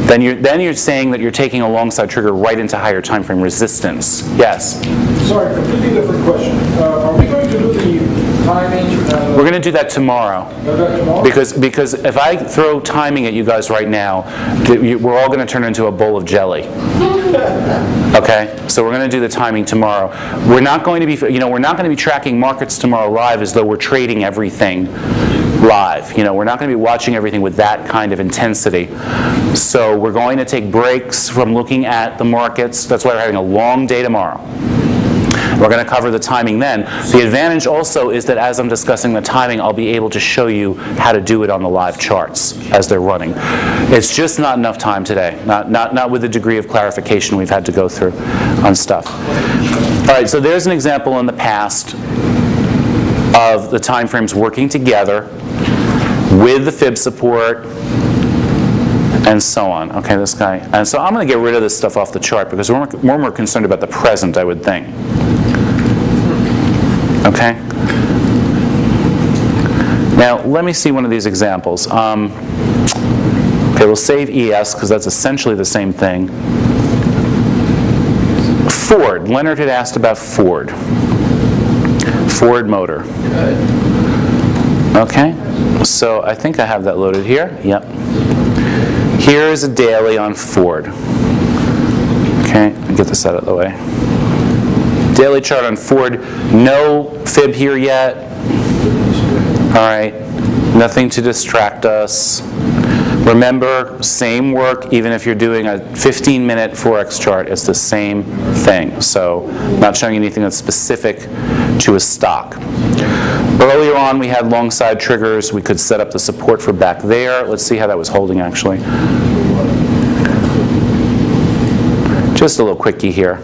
Then you're saying that you're taking a long side trigger right into higher time frame resistance. Yes? Sorry, completely different question. Are we going to do the timing? We're going to do that tomorrow. Tomorrow? Because if I throw timing at you guys right now, we're all going to turn into a bowl of jelly. Okay? So we're going to do the timing tomorrow. We're not going to be, we're not going to be tracking markets tomorrow live as though we're trading everything live. We're not going to be watching everything with that kind of intensity. So we're going to take breaks from looking at the markets. That's why we're having a long day tomorrow. We're going to cover the timing then. The advantage also is that as I'm discussing the timing, I'll be able to show you how to do it on the live charts as they're running. It's just not enough time today, not with the degree of clarification we've had to go through on stuff. All right, so there's an example in the past of the time frames working together with the fib support and so on. Okay, this guy. And so I'm going to get rid of this stuff off the chart because we're more concerned about the present, I would think. Okay? Now, let me see one of these examples. Okay, we'll save ES because that's essentially the same thing. Ford. Leonard had asked about Ford. Ford motor. Okay, so I think I have that loaded here. Yep. Here is a daily on Ford. Okay, let me get this out of the way. Daily chart on Ford. No fib here yet. All right, nothing to distract us. Remember, same work, even if you're doing a 15-minute Forex chart, it's the same thing. So, not showing anything that's specific to a stock. Earlier on, we had long side triggers. We could set up the support for back there. Let's see how that was holding, actually. Just a little quickie here.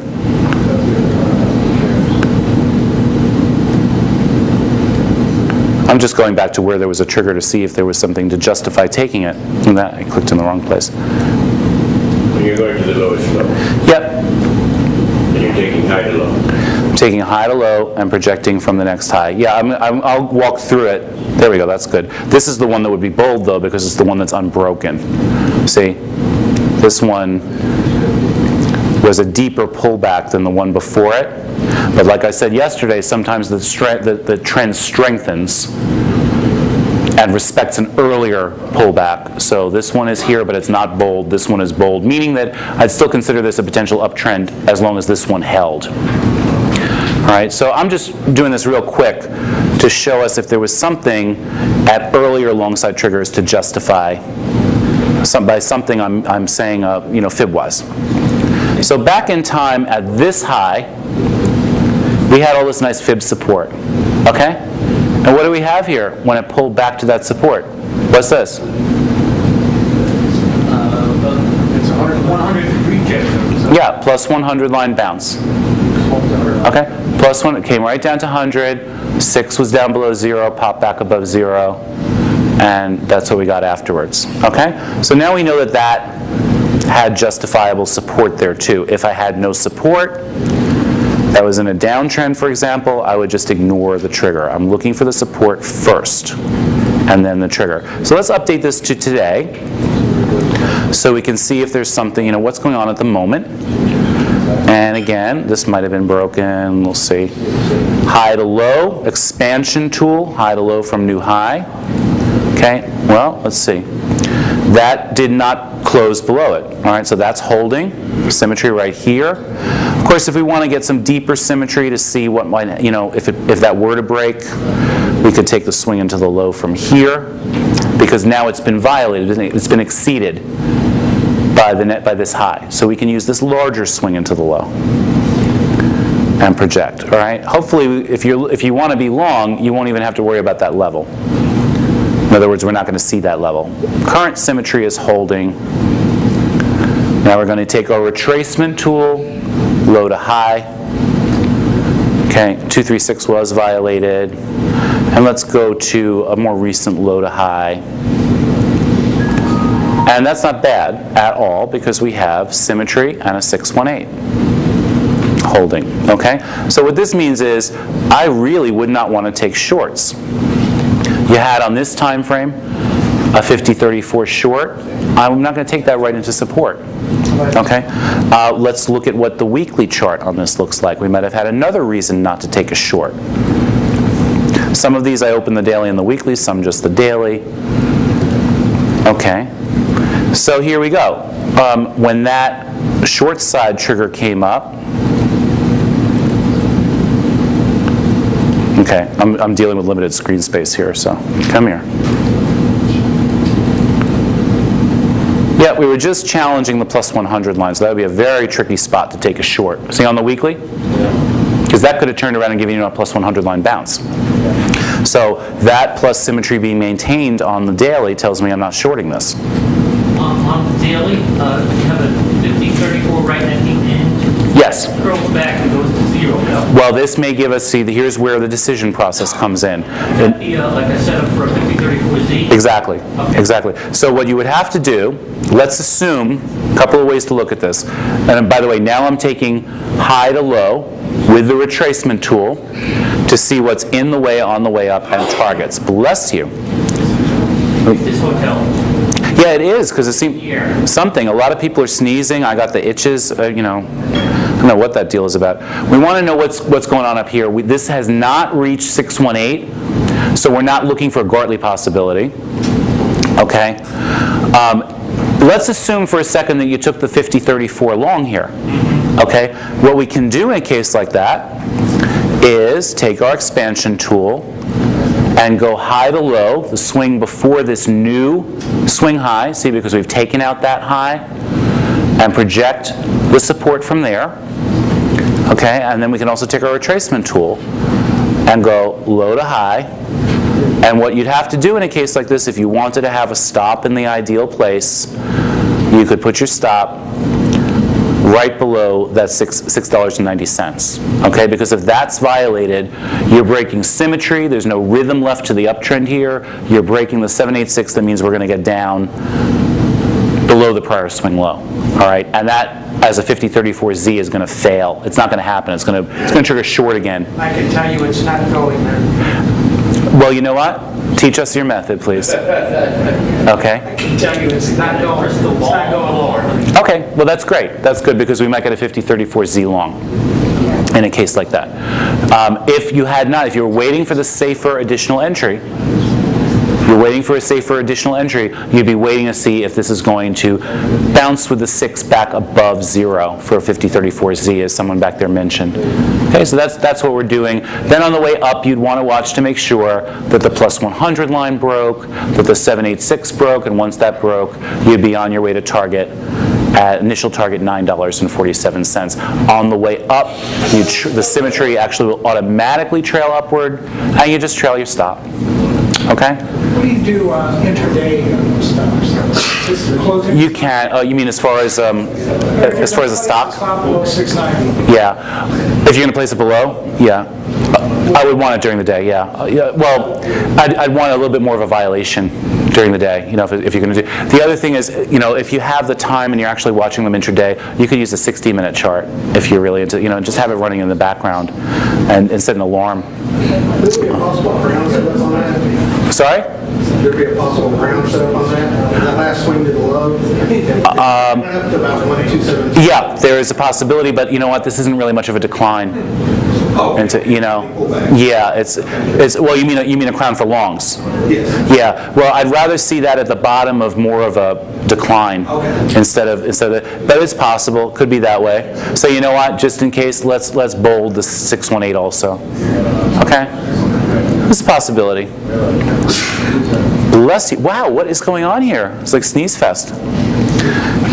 I'm just going back to where there was a trigger to see if there was something to justify taking it. And that, I clicked in the wrong place. When you're going to the lowest level, Yep. and you're taking high to low. I'm taking high to low and projecting from the next high. Yeah, I'll walk through it. There we go, that's good. This is the one that would be bold, though, because it's the one that's unbroken. See? This one was a deeper pullback than the one before it. But like I said yesterday, sometimes the trend strengthens and respects an earlier pullback. So this one is here, but it's not bold. This one is bold, meaning that I'd still consider this a potential uptrend as long as this one held. All right, so I'm just doing this real quick to show us if there was something at earlier long side triggers to justify by something I'm saying, fib-wise. So back in time at this high, we had all this nice fib support, okay? And what do we have here when it pulled back to that support? What's this? It's 100 reject. Yeah, plus 100 line bounce. Okay, plus one, it came right down to 100, 6 was down below 0, popped back above 0, and that's what we got afterwards, okay? So now we know that that had justifiable support there too. If I had no support, that was in a downtrend, for example, I would just ignore the trigger. I'm looking for the support first, and then the trigger. So let's update this to today, so we can see if there's something, what's going on at the moment. And again, this might have been broken. We'll see. High to low, expansion tool, high to low from new high. Okay, well, let's see. That did not close below it. All right, so that's holding. Symmetry right here. Of course, if we want to get some deeper symmetry to see what might, if that were to break, we could take the swing into the low from here, because now it's been violated, isn't it? It's been exceeded by this high. So we can use this larger swing into the low and project. All right. Hopefully, if you want to be long, you won't even have to worry about that level. In other words, we're not going to see that level. Current symmetry is holding. Now we're going to take our retracement tool, low to high. Okay, 236 was violated. And let's go to a more recent low to high. And that's not bad at all, because we have symmetry and a 618 holding. Okay? So what this means is I really would not want to take shorts. You had on this time frame a 50-34 short. I'm not going to take that right into support. Okay? Let's look at what the weekly chart on this looks like. We might have had another reason not to take a short. Some of these I open the daily and the weekly, some just the daily. Okay. So here we go. When that short side trigger came up, okay, I'm dealing with limited screen space here, so come here. Yeah, we were just challenging the plus 100 line, so that would be a very tricky spot to take a short. See on the weekly? because that could have turned around and given you a plus 100 line bounce. So that plus symmetry being maintained on the daily tells me I'm not shorting this. On the daily, you have a 50-34 right at the end. Yes. Curls back and goes to 0. Yeah? Well, this may give us, see, here's where the decision process comes in. That'd be like a setup for a 50-34Z. Exactly, Okay. exactly. So what you would have to do, let's assume, a couple of ways to look at this. And by the way, now I'm taking high to low with the retracement tool to see what's in the way, on the way up, and targets. Bless you. Is this hotel? Yeah, it is, because it seems Yeah. something. A lot of people are sneezing. I got the itches, I don't know what that deal is about. We want to know what's going on up here. This has not reached 618, so we're not looking for a Gartley possibility. Okay? Let's assume for a second that you took the 50-34 long here. Okay? What we can do in a case like that is take our expansion tool and go high to low, the swing before this new swing high, see, because we've taken out that high, and project the support from there. Okay, and then we can also take our retracement tool and go low to high. And what you'd have to do in a case like this, if you wanted to have a stop in the ideal place, you could put your stop right below that $6.90. Okay, because if that's violated, you're breaking symmetry. There's no rhythm left to the uptrend here. You're breaking the 786. That means we're going to get down below the prior swing low. All right, and that as a 50-34Z is going to fail. It's not going to happen. It's going to trigger short again. I can tell you it's not going there. Well, you know what? Teach us your method, please. Okay. I can tell you it's not going. It's not going lower. Okay, well that's great. That's good because we might get a 50-34Z long in a case like that. If you were waiting for the safer additional entry, you'd be waiting to see if this is going to bounce with the 6 back above 0 for a 50-34Z, as someone back there mentioned. Okay, so that's what we're doing. Then on the way up, you'd want to watch to make sure that the plus 100 line broke, that the 786 broke, and once that broke, you'd be on your way to target. At initial target $9.47. On the way up, the symmetry actually will automatically trail upward, and you just trail your stop. Okay? What do you do intraday stocks? Just closing? You can. You mean as far as a stock? Stop below 690. Yeah. If you're going to place it below, yeah. I would want it during the day. Yeah. Well, I'd want a little bit more of a violation during the day. If you're going to do. The other thing is, if you have the time and you're actually watching them intraday, you could use a 60-minute chart if you're really into. Just have it running in the background and set an alarm. Would there be a possible ground setup on that? Sorry? Would there be a possible ground setup on that? That last swing to the low? Went up to about 127. Yeah, there is a possibility, but you know what? This isn't really much of a decline. Yeah, it's well, you mean a crown for longs? Yes. Yeah. Well, I'd rather see that at the bottom of more of a decline instead of but it's possible. Could be that way. So you know what? Just in case, let's bold the 618 also. Okay. It's a possibility. Bless you. Wow, what is going on here? It's like sneeze fest.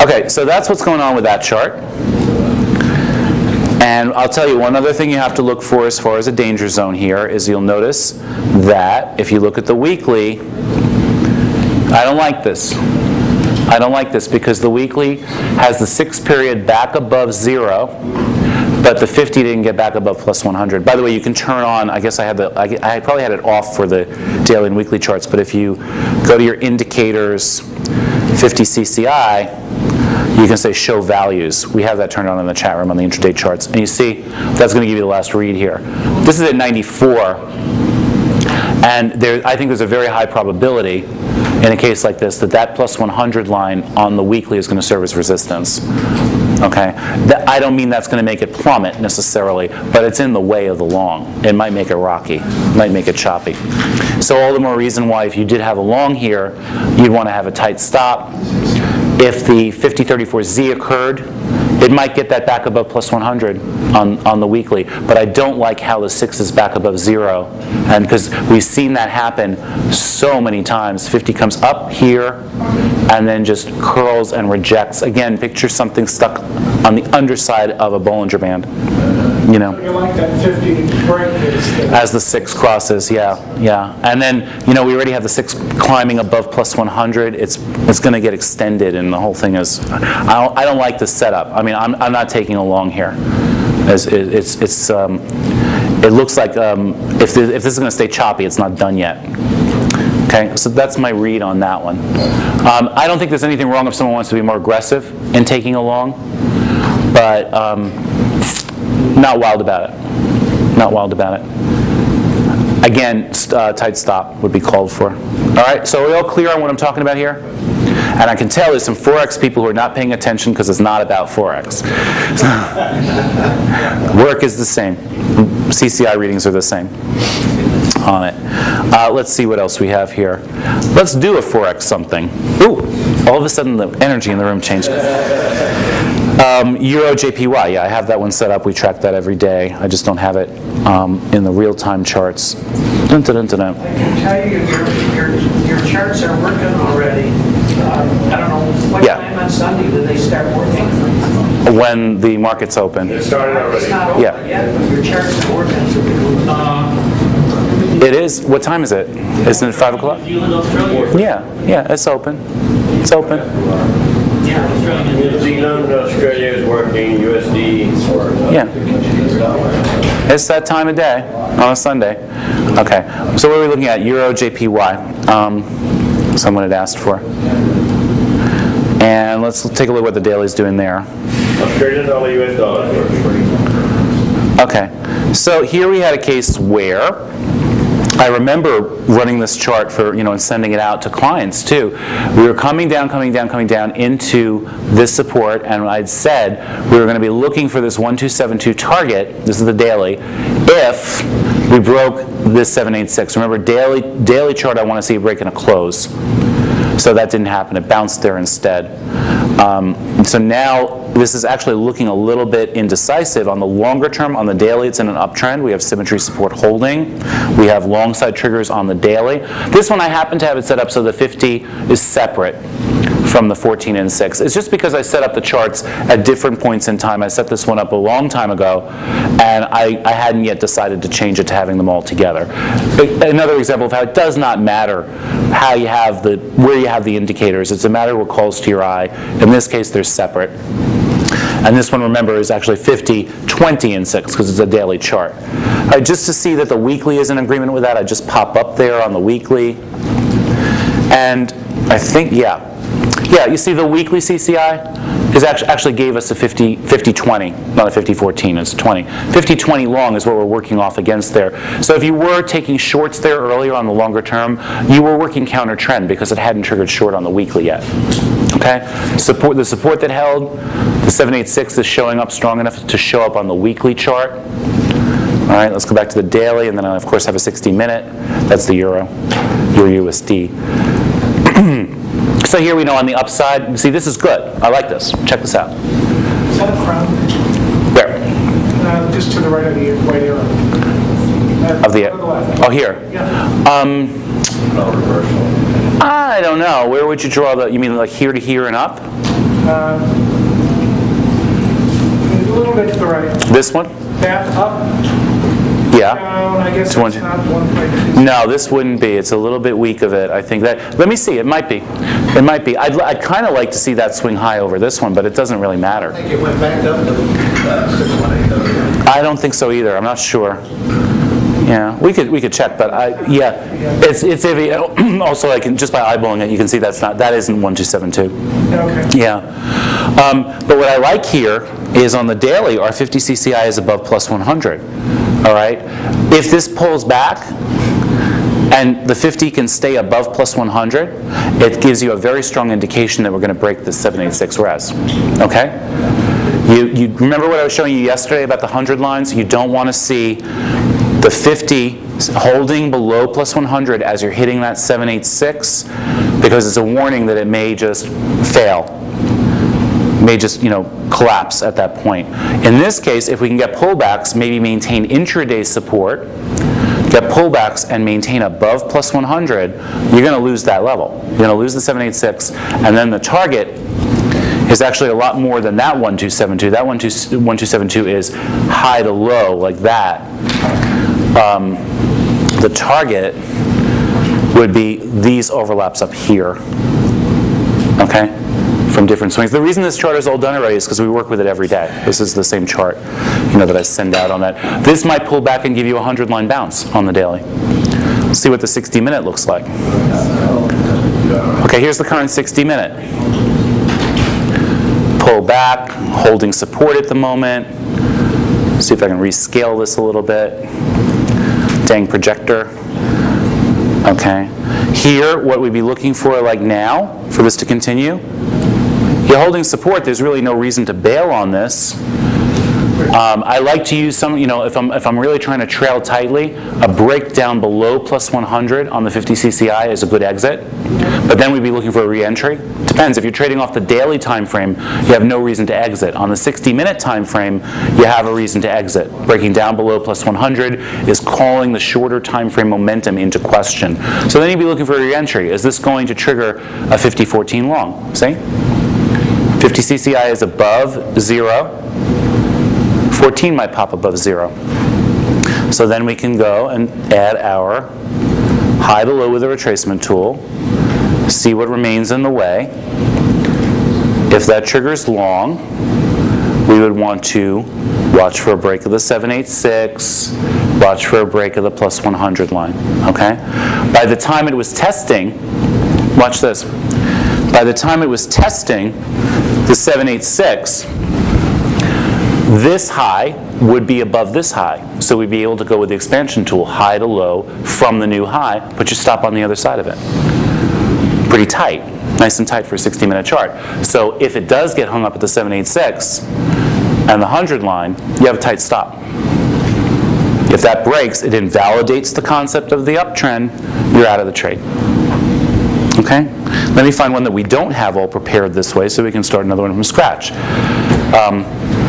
Okay, so that's what's going on with that chart. And I'll tell you one other thing you have to look for as far as a danger zone here is you'll notice that if you look at the weekly, I don't like this. I don't like this because the weekly has the 6 period back above 0, but the 50 didn't get back above plus 100. By the way, you can turn on, I guess I probably had it off for the daily and weekly charts, but if you go to your indicators, 50 CCI, you can say show values. We have that turned on in the chat room on the intraday charts. And you see, that's going to give you the last read here. This is at 94. And I think there's a very high probability in a case like this that plus 100 line on the weekly is going to serve as resistance. Okay? I don't mean that's going to make it plummet necessarily, but it's in the way of the long. It might make it rocky. It might make it choppy. So all the more reason why if you did have a long here, you'd want to have a tight stop. If the 50-34Z occurred, it might get that back above plus 100 on the weekly, but I don't like how the 6 is back above 0, and because we've seen that happen so many times. 50 comes up here and then just curls and rejects. Again, picture something stuck on the underside of a Bollinger Band. you know. You like that 50 break As the 6 crosses, yeah. And then, we already have the 6 climbing above plus 100. It's going to get extended, and the whole thing is, I don't like this setup. I mean, I'm not taking along here. It looks like if this is going to stay choppy, it's not done yet. Okay, so that's my read on that one. I don't think there's anything wrong if someone wants to be more aggressive in taking along, but not wild about it. Not wild about it. Again, tight stop would be called for. All right, so are we all clear on what I'm talking about here? And I can tell there's some Forex people who are not paying attention because it's not about Forex. Work is the same. CCI readings are the same on it. Let's see what else we have here. Let's do a Forex something. Ooh, all of a sudden the energy in the room changed. Euro JPY, yeah, I have that one set up. We track that every day. I just don't have it in the real-time charts. Dun, dun, dun, dun, dun. I can tell you, your charts are working already. I don't know, what time on Sunday do they start working? When the market's open. It started already. It's not open Yeah. yet, but your charts are working. It is. What time is it? Isn't it 5 o'clock? New Zealand, Australia. Yeah, it's open. It's open. Yeah, Australia. New Zealand, Australia is working, USD. Yeah. It's that time of day on a Sunday. Okay, so what are we looking at? Euro JPY. Someone had asked for. And let's take a look at what the daily's doing there. Australian dollar, US dollar. Okay, so here we had a case where I remember running this chart for, and sending it out to clients too. We were coming down into this support, and I'd said we were going to be looking for this 1272 target, this is the daily, if we broke this 786. Remember, daily chart, I want to see it break in a close. So that didn't happen. It bounced there instead. So now this is actually looking a little bit indecisive. On the longer term, on the daily, it's in an uptrend. We have symmetry support holding. We have long side triggers on the daily. This one I happen to have it set up so the 50 is separate from the 14 and 6. It's just because I set up the charts at different points in time. I set this one up a long time ago, and I hadn't yet decided to change it to having them all together. Another example of how it does not matter how you have where you have the indicators. It's a matter of what calls to your eye. In this case, they're separate. And this one, remember, is actually 50, 20, and 6 because it's a daily chart. Just to see that the weekly is in agreement with that, I just pop up there on the weekly. And I think, yeah, you see the weekly CCI is actually gave us a 50-20, not a 50-14, it's 20. 50-20 long is what we're working off against there. So if you were taking shorts there earlier on the longer term, you were working counter trend because it hadn't triggered short on the weekly yet. Okay? The support that held, the 786 is showing up strong enough to show up on the weekly chart. All right, let's go back to the daily, and then I, of course, have a 60-minute. That's the euro USD. So here we know on the upside, see, this is good. I like this. Check this out. Is that a crown? Where? Just to the right of the white arrow. Of the, oh, here. I don't know. Where would you draw you mean like here to here and up? A little bit to the right. This one? That up. Yeah. Down, I guess 200. it's not one place. No, this wouldn't be. It's a little bit weak of it. I think that. Let me see. It might be. It might be. I'd kind of like to see that swing high over this one, but it doesn't really matter. I think it went back up to 618. I don't think so either. I'm not sure. Yeah, we could check, but it's iffy. Also, I can just by eyeballing it, you can see that isn't 1272. Okay. Yeah. But what I like here is on the daily, our 50 CCI is above plus 100. All right. If this pulls back and the 50 can stay above plus 100, it gives you a very strong indication that we're going to break the 786 res. Okay. You remember what I was showing you yesterday about the 100 lines? You don't want to see the 50 holding below plus 100 as you're hitting that 786 because it's a warning that it may just fail, may just collapse at that point. In this case, if we can get pullbacks, maybe maintain intraday support, get pullbacks and maintain above plus 100, you're going to lose that level. You're going to lose the 786, and then the target is actually a lot more than that 1272. That 1272 is high to low, like that. The target would be these overlaps up here, okay, from different swings. The reason this chart is all done already is because we work with it every day. This is the same chart, that I send out on that. This might pull back and give you a 100-line bounce on the daily. Let's see what the 60-minute looks like. Okay, here's the current 60-minute. Pull back, holding support at the moment. See if I can rescale this a little bit. Dang projector. Okay. Here, what we'd be looking for, like now, for this to continue, you're holding support. There's really no reason to bail on this. I like to use some, if I'm really trying to trail tightly, a break down below plus 100 on the 50 CCI is a good exit. But then we'd be looking for a re-entry. Depends. If you're trading off the daily time frame, you have no reason to exit. On the 60-minute time frame, you have a reason to exit. Breaking down below plus 100 is calling the shorter time frame momentum into question. So then you'd be looking for a re-entry. Is this going to trigger a 50-14 long? See? 50 CCI is above 0. 14 might pop above 0. So then we can go and add our high to low with a retracement tool, see what remains in the way. If that triggers long, we would want to watch for a break of the 786, watch for a break of the plus 100 line, okay? By the time it was testing, watch this, by the time it was testing the 786, this high would be above this high. So we'd be able to go with the expansion tool, high to low, from the new high, put your stop on the other side of it. Pretty tight, nice and tight for a 60-minute chart. So if it does get hung up at the 786 and the 100 line, you have a tight stop. If that breaks, it invalidates the concept of the uptrend, you're out of the trade. Okay? Let me find one that we don't have all prepared this way so we can start another one from scratch.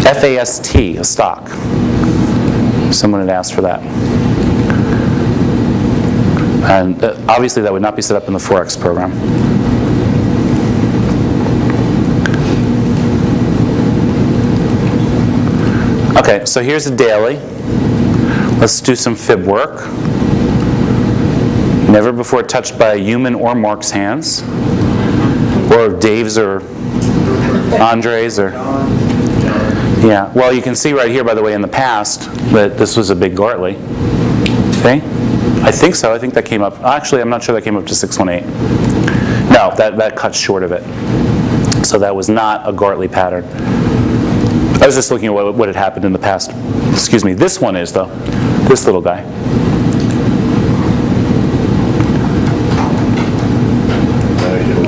FAST, a stock. Someone had asked for that. And obviously that would not be set up in the Forex program. Okay, so here's a daily. Let's do some fib work. Never before touched by a human or Mark's hands, or Dave's or Andre's or... Yeah, well, you can see right here, by the way, in the past, that this was a big Gartley. Okay? I think so. I think that came up. Actually, I'm not sure that came up to 618. No, that cuts short of it. So that was not a Gartley pattern. I was just looking at what had happened in the past. Excuse me. This one is, though. This little guy.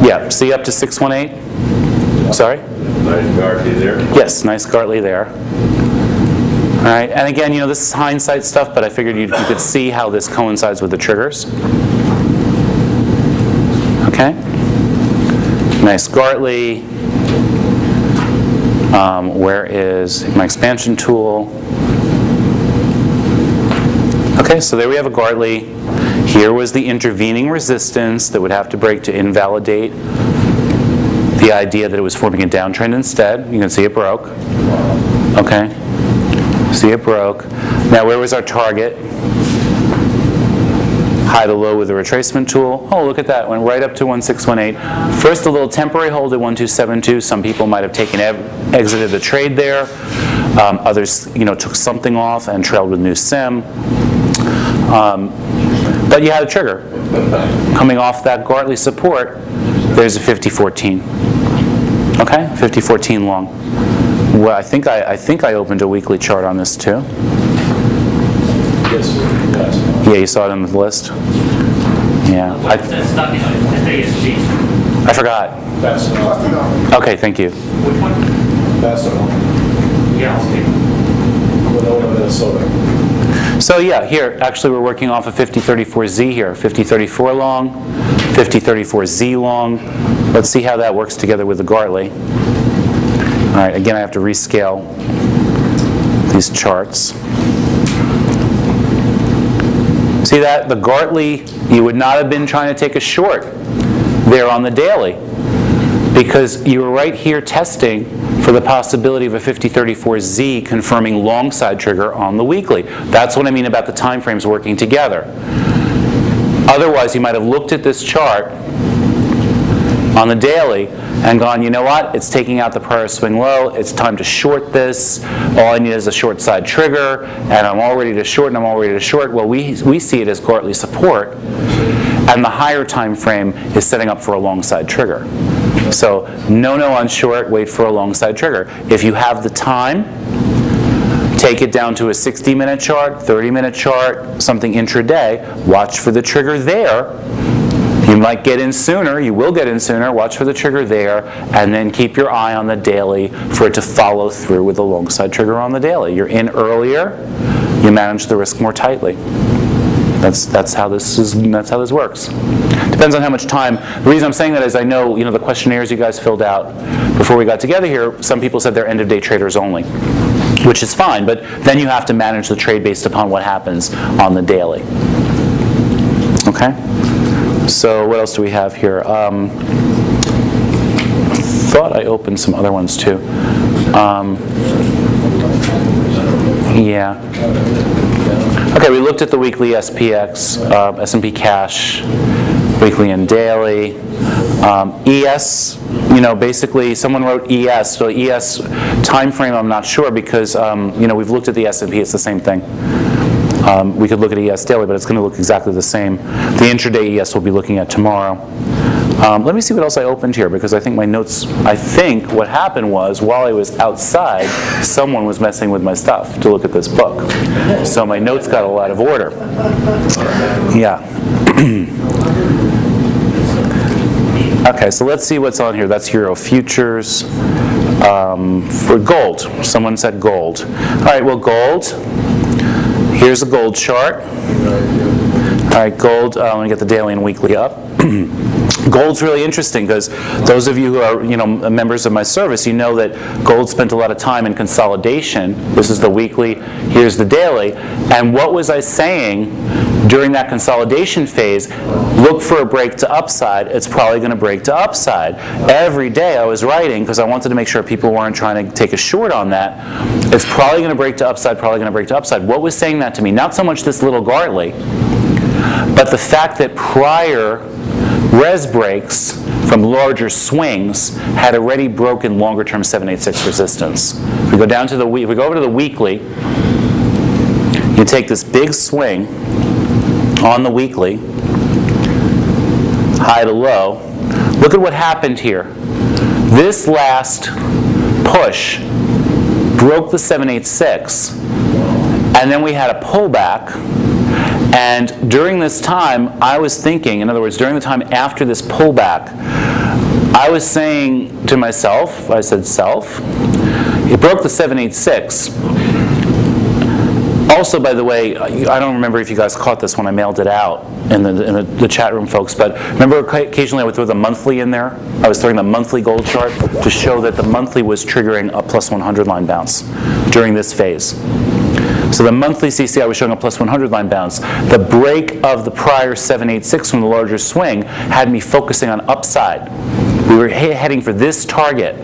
Yeah, see up to 618? Sorry? Nice Gartley there. Yes, nice Gartley there. All right, and again, this is hindsight stuff, but I figured you could see how this coincides with the triggers. Okay? Nice Gartley. Where is my expansion tool? Okay, so there we have a Gartley. Here was the intervening resistance that would have to break to invalidate the idea that it was forming a downtrend instead. You can see it broke. Okay. See it broke. Now where was our target? High to low with the retracement tool. Oh, look at that. Went right up to 1618. First a little temporary hold at 1272. Some people might have exited the trade there. Others, took something off and trailed with new sim. But you had a trigger. Coming off that Gartley support, there's a 50-14. Okay, 50-14 long. Well, I think I opened a weekly chart on this too. Yes. Yeah, you saw it on the list. Yeah. What's that stock FAST? I forgot. That's enough. Okay, thank you. Which one? That's enough. Yeah, okay. Winona, Minnesota. So yeah, here, actually we're working off of 5034Z here. 5034 long, 5034Z long. Let's see how that works together with the Gartley. All right, again, I have to rescale these charts. See that? The Gartley, you would not have been trying to take a short there on the daily. because you were right here testing for the possibility of a 5034Z confirming long side trigger on the weekly. That's what I mean about the time frames working together. Otherwise, you might have looked at this chart on the daily and gone, you know what, it's taking out the prior swing low, it's time to short this, all I need is a short side trigger, and I'm all ready to short, and I'm all ready to short. Well, we see it as Gartley support, and the higher time frame is setting up for a long side trigger. So no on short, wait for a long side trigger. If you have the time, take it down to a 60-minute chart, 30-minute chart, something intraday, watch for the trigger there. You might get in sooner, you will get in sooner, watch for the trigger there, and then keep your eye on the daily for it to follow through with the long side trigger on the daily. You're in earlier, you manage the risk more tightly. That's how this works. Depends on how much time. The reason I'm saying that is I know, the questionnaires you guys filled out before we got together here, some people said they're end-of-day traders only, which is fine, but then you have to manage the trade based upon what happens on the daily. Okay? So what else do we have here? Thought I opened some other ones too. Yeah. Okay, we looked at the weekly SPX, S&P cash, weekly and daily. ES, basically someone wrote ES. So ES time frame, I'm not sure because we've looked at the S&P. It's the same thing. We could look at ES daily, but it's going to look exactly the same. The intraday ES we'll be looking at tomorrow. Let me see what else I opened here, because I think my notes, what happened was while I was outside, someone was messing with my stuff to look at this book. So my notes got a lot of order. Yeah. Okay, so let's see what's on here. That's Euro futures. For gold, someone said gold. All right, well, gold. Here's a gold chart. All right, gold, let me get the daily and weekly up. Gold's really interesting because those of you who are members of my service, you know that gold spent a lot of time in consolidation. This is the weekly, here's the daily. And what was I saying during that consolidation phase? Look for a break to upside. It's probably going to break to upside. Every day I was writing because I wanted to make sure people weren't trying to take a short on that. It's probably going to break to upside, probably going to break to upside. What was saying that to me? Not so much this little Gartley, but the fact that prior res breaks from larger swings had already broken longer term 786 resistance. If we go down to the if we go over to the weekly, you take this big swing on the weekly, high to low. Look at what happened here. This last push broke the 786, and then we had a pullback. And during this time, I was thinking, in other words, during the time after this pullback, I was saying to myself, I said, self, it broke the 786. Also, by the way, I don't remember if you guys caught this when I mailed it out in the chat room, folks, but remember occasionally I would throw the monthly in there? I was throwing the monthly gold chart to show that the monthly was triggering a plus 100 line bounce during this phase. So the monthly CCI was showing a plus 100 line bounce. The break of the prior 786 from the larger swing had me focusing on upside. We were heading for this target.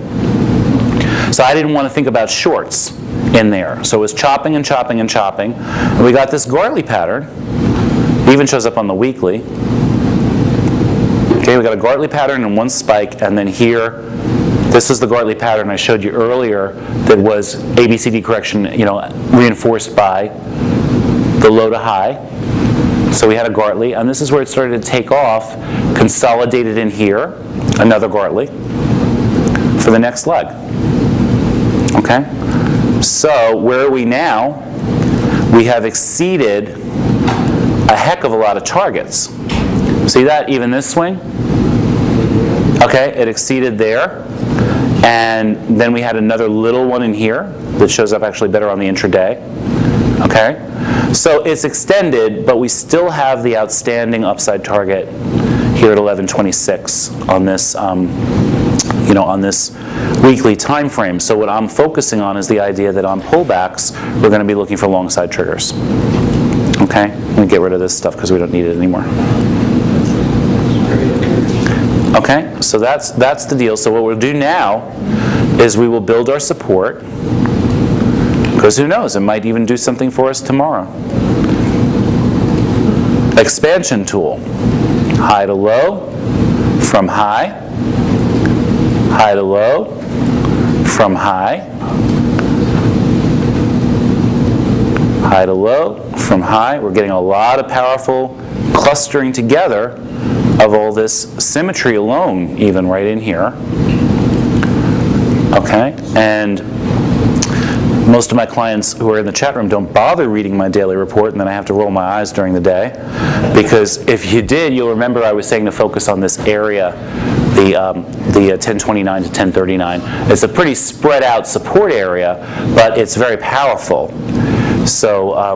So I didn't want to think about shorts in there. So it was chopping and chopping and chopping. And we got this Gartley pattern. It even shows up on the weekly. Okay, we got a Gartley pattern and one spike, and then here, this is the Gartley pattern I showed you earlier that was ABCD correction, reinforced by the low to high. So we had a Gartley, and this is where it started to take off, consolidated in here, another Gartley, for the next leg. Okay? So where are we now? We have exceeded a heck of a lot of targets. See that, even this swing? Okay, it exceeded there. And then we had another little one in here that shows up actually better on the intraday. Okay? So it's extended, but we still have the outstanding upside target here at 1126 on this, on this weekly time frame. So what I'm focusing on is the idea that on pullbacks, we're going to be looking for long side triggers. Okay? I'm going to get rid of this stuff because we don't need it anymore. Okay, so that's the deal. So what we'll do now is we will build our support, because who knows, it might even do something for us tomorrow. Expansion tool, high to low, from high, high to low, from high, high to low, from high. We're getting a lot of powerful clustering together of all this symmetry alone, even right in here. Okay, and most of my clients who are in the chat room don't bother reading my daily report, and then I have to roll my eyes during the day. Because if you did, you'll remember I was saying to focus on this area, the 1029 to 1039. It's a pretty spread out support area, but it's very powerful. So,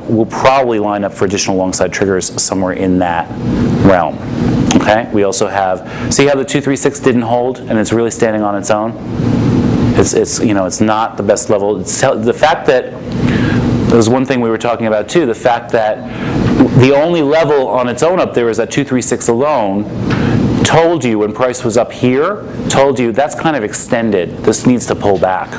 we'll probably line up for additional longside triggers somewhere in that realm. Okay, we also have, see how the 236 didn't hold and it's really standing on its own? It's not the best level. The fact that, there's one thing we were talking about too, the fact that the only level on its own up there is that 236 alone, told you when price was up here, told you that's kind of extended. This needs to pull back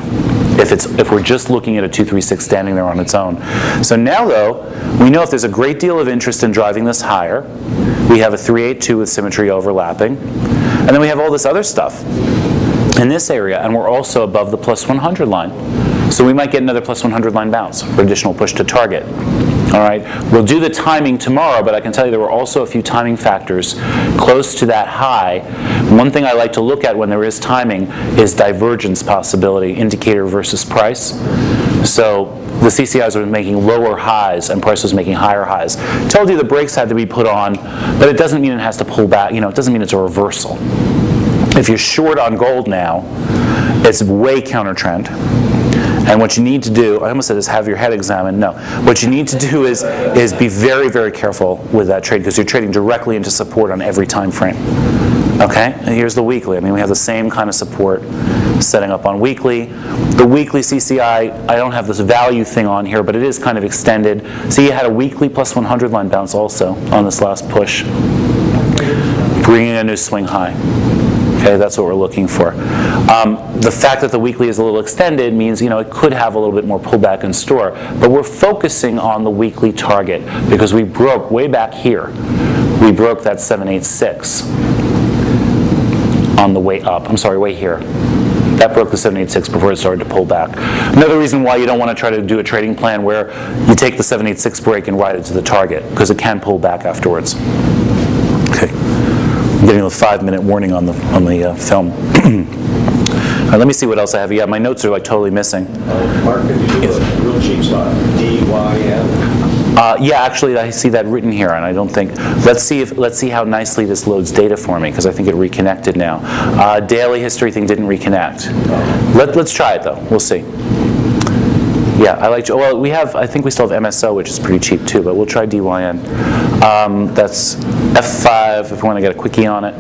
if we're just looking at a 236 standing there on its own. So now though, we know if there's a great deal of interest in driving this higher, we have a 382 with symmetry overlapping, and then we have all this other stuff in this area, and we're also above the plus 100 line. So we might get another plus 100 line bounce for additional push to target. All right, we'll do the timing tomorrow, but I can tell you there were also a few timing factors close to that high. One thing I like to look at when there is timing is divergence possibility, indicator versus price. So the CCIs were making lower highs and price was making higher highs. Told you the brakes had to be put on, but it doesn't mean it has to pull back. It doesn't mean it's a reversal. If you're short on gold now, it's way counter trend. And what you need to do, I almost said is have your head examined. No. What you need to do is be very, very careful with that trade, because you're trading directly into support on every time frame. Okay? And here's the weekly. I mean, we have the same kind of support setting up on weekly. The weekly CCI, I don't have this value thing on here, but it is kind of extended. See, you had a weekly plus 100 line bounce also on this last push, bringing a new swing high. Okay, that's what we're looking for. The fact that the weekly is a little extended means it could have a little bit more pullback in store, but we're focusing on the weekly target because we broke way back here. We broke that 786 on the way up. I'm sorry, way here. That broke the 786 before it started to pull back. Another reason why you don't want to try to do a trading plan where you take the 786 break and ride it to the target, because it can pull back afterwards. Okay. I'm getting a 5-minute warning on the film. All right, let me see what else I have. Yeah, my notes are like totally missing. Mark, could you do a real cheap spot? DYM? Yeah, actually, I see that written here, and I don't think. Let's see how nicely this loads data for me, because I think it reconnected now. Daily history thing didn't reconnect. Let's try it though. We'll see. Yeah, I like. Well, I think we still have MSO, which is pretty cheap too, but we'll try DYN. That's F5 if we want to get a quickie on it.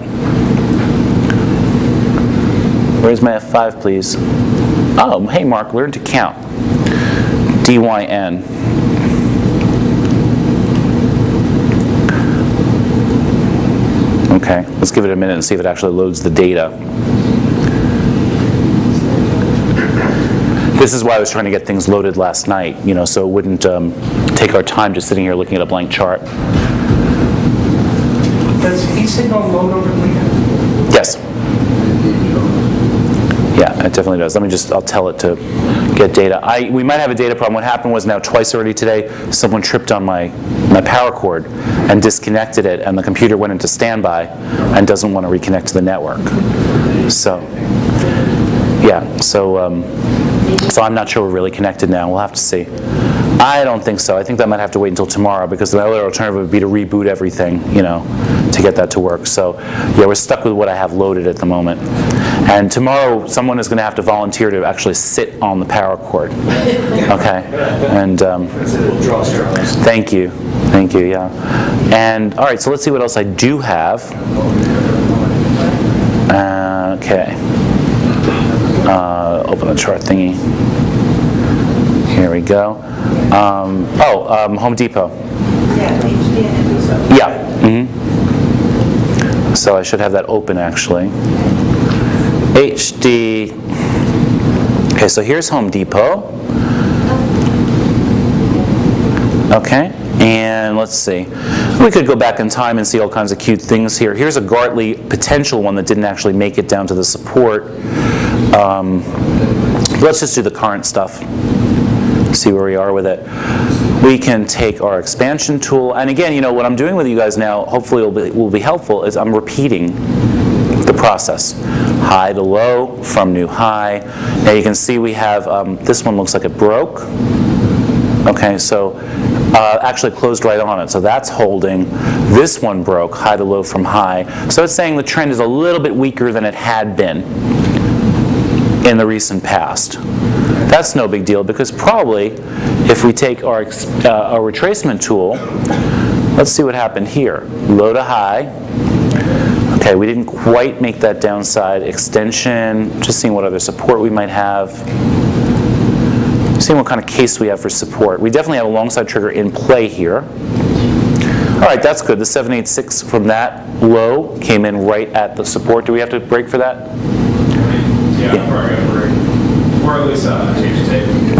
Where's my F5, please? Oh, hey Mark, learn to count. DYN. Okay, let's give it a minute and see if it actually loads the data. This is why I was trying to get things loaded last night, so it wouldn't take our time just sitting here looking at a blank chart. Does e-signal load over the weekend? Yes. Yeah, it definitely does. I'll tell it to get data. We might have a data problem. What happened was now twice already today, someone tripped on my power cord and disconnected it, and the computer went into standby and doesn't want to reconnect to the network. So, yeah, so I'm not sure we're really connected now. We'll have to see. I don't think so. I think that might have to wait until tomorrow, because the other alternative would be to reboot everything, to get that to work. So, yeah, we're stuck with what I have loaded at the moment. And tomorrow, someone is going to have to volunteer to actually sit on the power cord. Okay. And thank you, yeah. And all right, so let's see what else I do have. Okay. Open the chart thingy. Here we go. Home Depot. Yeah. So I should have that open actually. HD. Okay, so here's Home Depot. Okay, and let's see. We could go back in time and see all kinds of cute things here. Here's a Gartley potential one that didn't actually make it down to the support. Let's just do the current stuff. See where we are with it. We can take our expansion tool, and again, you know, what I'm doing with you guys now, hopefully will be helpful, is I'm repeating the process. High to low from new high. Now you can see we have, this one looks like it broke. Okay, so actually closed right on it, so that's holding. This one broke, high to low from high. So it's saying the trend is a little bit weaker than it had been in the recent past. That's no big deal because probably if we take our retracement tool, let's see what happened here. Low to high. Okay, we didn't quite make that downside extension. Just seeing what other support we might have. Seeing what kind of case we have for support. We definitely have a long side trigger in play here. All right, that's good. The 786 from that low came in right at the support. Do we have to break for that? Yeah, probably gonna break. Or at least change the tape.